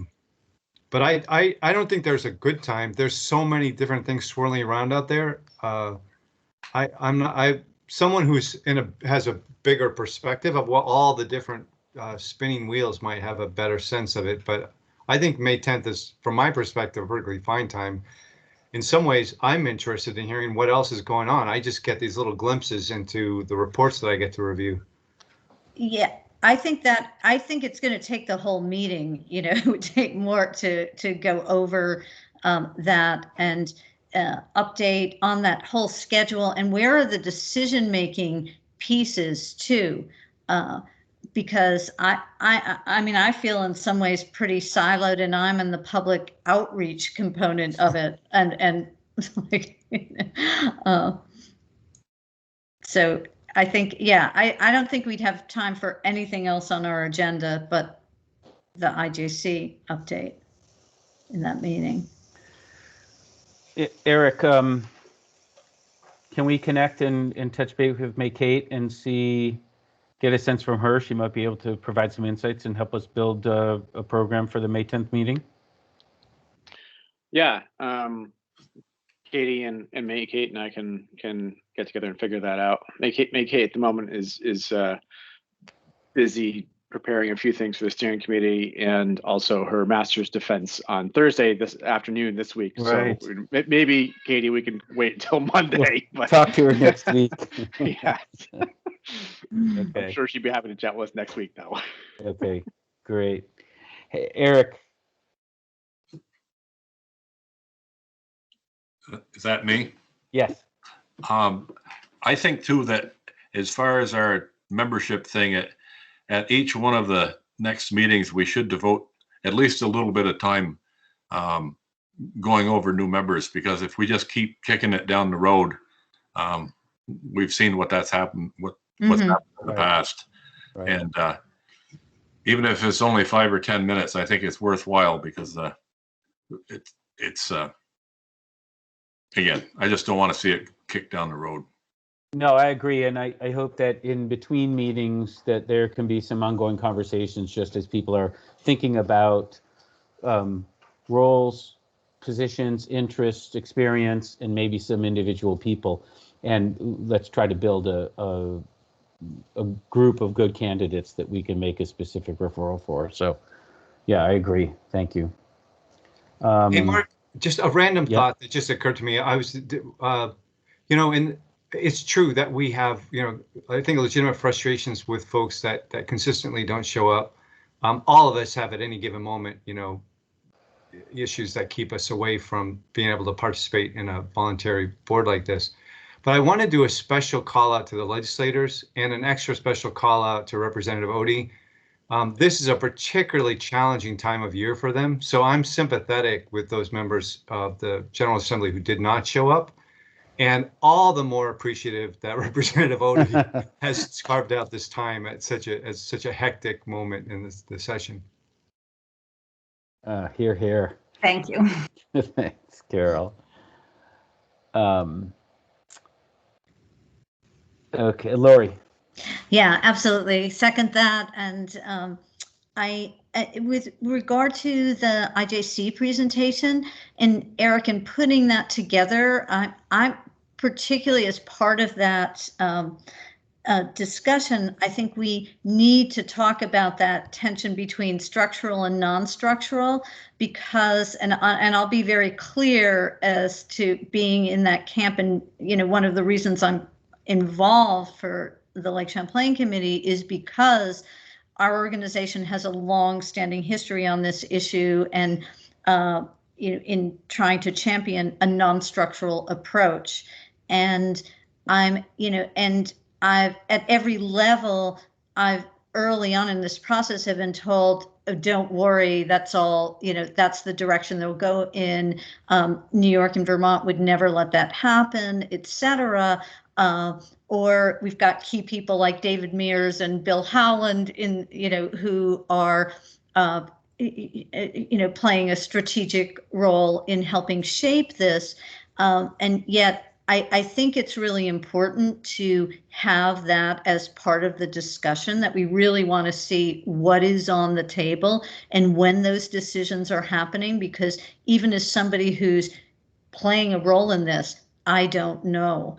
but I don't think there's a good time. There's so many different things swirling around out there. I someone who's has a bigger perspective of what all the different spinning wheels might have a better sense of it. But I think May 10th is, from my perspective, a perfectly fine time. In some ways, I'm interested in hearing what else is going on. I just get these little glimpses into the reports that I get to review. Yeah, I think it's going to take the whole meeting, it would take more to go over that and update on that whole schedule and where are the decision-making pieces too. Because I mean, I feel in some ways pretty siloed, and I'm in the public outreach component of it, and like, so I think, yeah, I don't think we'd have time for anything else on our agenda but the IJC update in that meeting. Eric, can we connect and touch base with May Kate and get a sense from her? She might be able to provide some insights and help us build a program for the May 10th meeting. Yeah, Katie and May Kate and I can get together and figure that out. May Kate at the moment is busy preparing a few things for the steering committee and also her master's defense on Thursday this afternoon this week. Right. So maybe, Katie, we can wait until Monday. We'll talk to her next week. Yeah. Okay. I'm sure she'd be happy to chat with us next week, though. Okay, great. Hey, Eric. Is that me? Yes. I think too that as far as our membership thing, at each one of the next meetings, we should devote at least a little bit of time going over new members, because if we just keep kicking it down the road, we've seen what's happened in the past. Right. And even if it's only 5 or 10 minutes, I think it's worthwhile, because it's again, I just don't want to see it kick down the road. No, I agree. And I hope that in between meetings that there can be some ongoing conversations, just as people are thinking about roles, positions, interests, experience, and maybe some individual people. And let's try to build a group of good candidates that we can make a specific referral for. So, yeah, I agree. Thank you. Hey, Mark, just a random thought that just occurred to me. I was, and it's true that we have, I think legitimate frustrations with folks that consistently don't show up. All of us have at any given moment, issues that keep us away from being able to participate in a voluntary board like this. But I want to do a special call out to the legislators and an extra special call out to Representative Odie. This is a particularly challenging time of year for them. So I'm sympathetic with those members of the General Assembly who did not show up, and all the more appreciative that Representative Odie has carved out this time at such a hectic moment in the session. Hear, hear. Thank you. Thanks, Carol. Okay, Lori. Yeah, absolutely. Second that. And with regard to the IJC presentation, and Eric, in putting that together, I'm particularly as part of that discussion, I think we need to talk about that tension between structural and non-structural, because, and I'll be very clear as to being in that camp, and one of the reasons I'm involved for the Lake Champlain Committee is because our organization has a long-standing history on this issue, and in trying to champion a non-structural approach. And I've at every level, I've early on in this process have been told, oh, don't worry, that's all, that's the direction they'll go in. New York and Vermont would never let that happen, etc. Or we've got key people like David Mears and Bill Howland who are playing a strategic role in helping shape this. And yet I think it's really important to have that as part of the discussion, that we really want to see what is on the table and when those decisions are happening, because even as somebody who's playing a role in this, I don't know.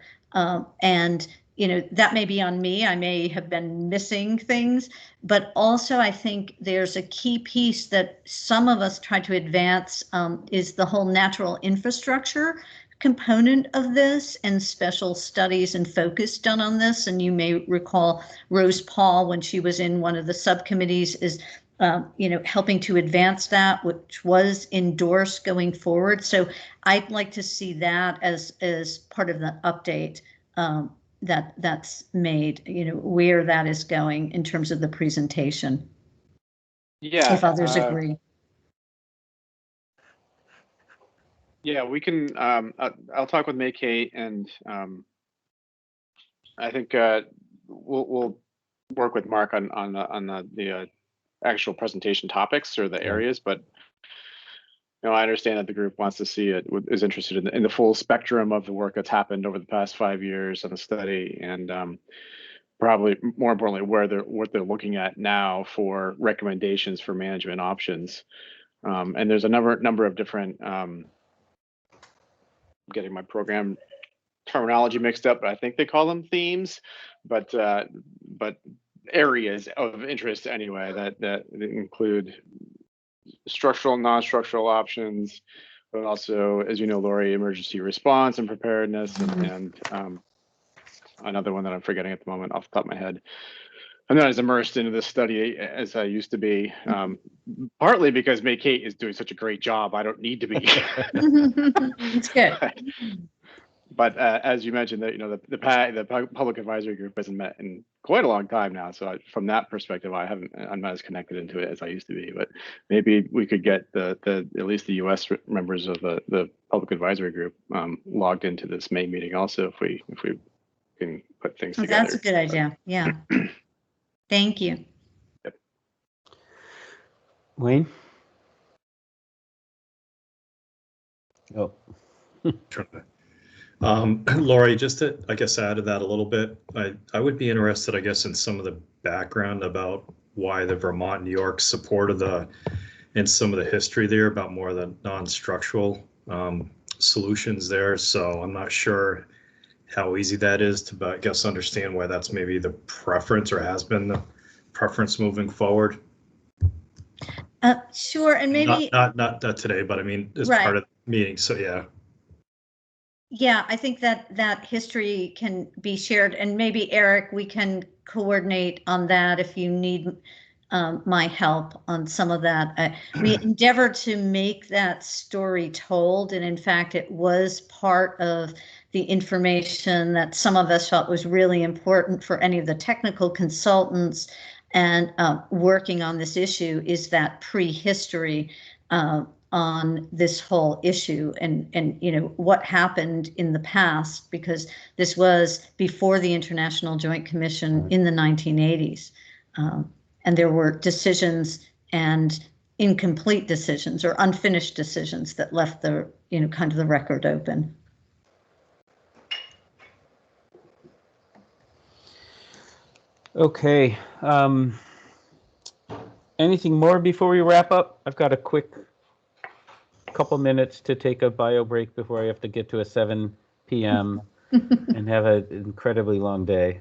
And that may be on me. I may have been missing things, but also I think there's a key piece that some of us try to advance is the whole natural infrastructure component of this, and special studies and focus done on this. And you may recall Rose Paul, when she was in one of the subcommittees, is helping to advance that, which was endorsed going forward. So I'd like to see that as part of the update that's made, where that is going in terms of the presentation. Yeah. If others agree. Yeah, we can. I'll talk with May Kate, and I think we'll work with Mark on the actual presentation topics or the areas. But I understand that the group wants to see it, is interested in the full spectrum of the work that's happened over the past 5 years on the study, and probably more importantly, what they're looking at now for recommendations for management options. And there's a number of different. Getting my program terminology mixed up, but I think they call them themes, but areas of interest anyway that include structural, non-structural options, but also, as you know, Lori, emergency response and preparedness, and another one that I'm forgetting at the moment off the top of my head. I'm not as immersed into this study as I used to be, partly because May Kate is doing such a great job. I don't need to be. It's good. But as you mentioned, the public advisory group hasn't met in quite a long time now. So from that perspective, I'm not as connected into it as I used to be. But maybe we could get at least the U.S. members of the public advisory group logged into this May meeting also, if we can put things together. That's a good idea. Yeah. Thank you. Yep. Wayne? Oh. Lori, just to, I guess, add to that a little bit, I would be interested, I guess, in some of the background about why the Vermont, New York support of and some of the history there about more of the non-structural solutions there. So I'm not sure how easy that is to, I guess, understand why that's maybe the preference, or has been the preference moving forward. Sure, and maybe not today, but I mean, as part of the meeting. So yeah. Yeah, I think that history can be shared, and maybe Eric, we can coordinate on that if you need my help on some of that. We endeavored to make that story told, and in fact, it was part of the information that some of us felt was really important for any of the technical consultants and working on this issue, is that prehistory on this whole issue and what happened in the past, because this was before the International Joint Commission in the 1980s. And there were decisions and incomplete decisions or unfinished decisions that left the, kind of the record open. Okay. Anything more before we wrap up? I've got a quick couple minutes to take a bio break before I have to get to a 7 p.m. and have an incredibly long day.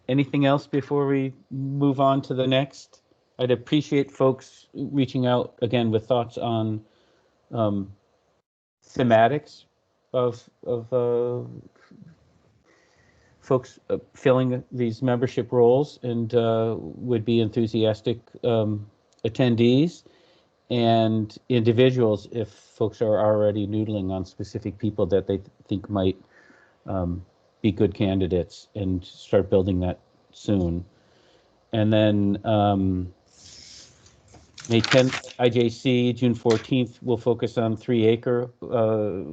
Anything else before we move on to the next? I'd appreciate folks reaching out again with thoughts on thematics of folks filling these membership roles, and would be enthusiastic attendees, and individuals if folks are already noodling on specific people that they think might be good candidates, and start building that soon. And then May 10th, IJC, June 14th, we'll focus on 3-acre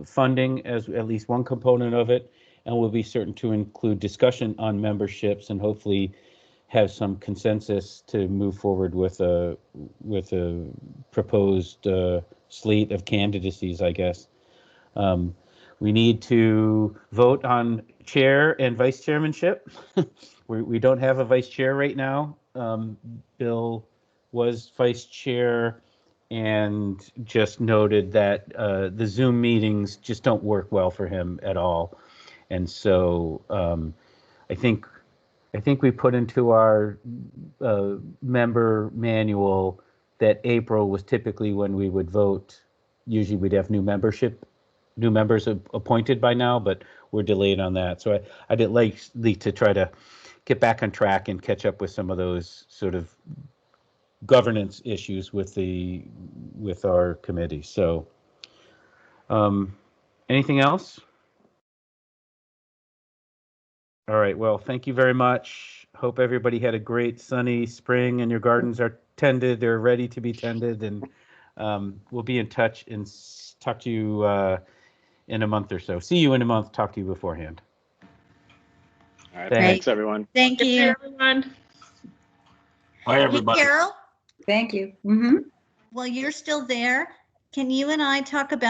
funding as at least one component of it, and we'll be certain to include discussion on memberships and hopefully have some consensus to move forward with a proposed slate of candidacies, I guess. We need to vote on chair and vice chairmanship. We don't have a vice chair right now. Bill was vice chair and just noted that the Zoom meetings just don't work well for him at all. And so I think we put into our member manual that April was typically when we would vote. Usually we'd have new members appointed by now, but we're delayed on that. So I'd like to try to get back on track and catch up with some of those sort of governance issues with our committee. So anything else? All right, well, thank you very much. Hope everybody had a great sunny spring and your gardens are tended. They're ready to be tended, and we'll be in touch and talk to you in a month or so. See you in a month, talk to you beforehand. All right, Thanks. thanks everyone. Thank Good you. night, everyone. Bye, Hey, everybody. Carol, Thank you. while you're still there, can you and I talk about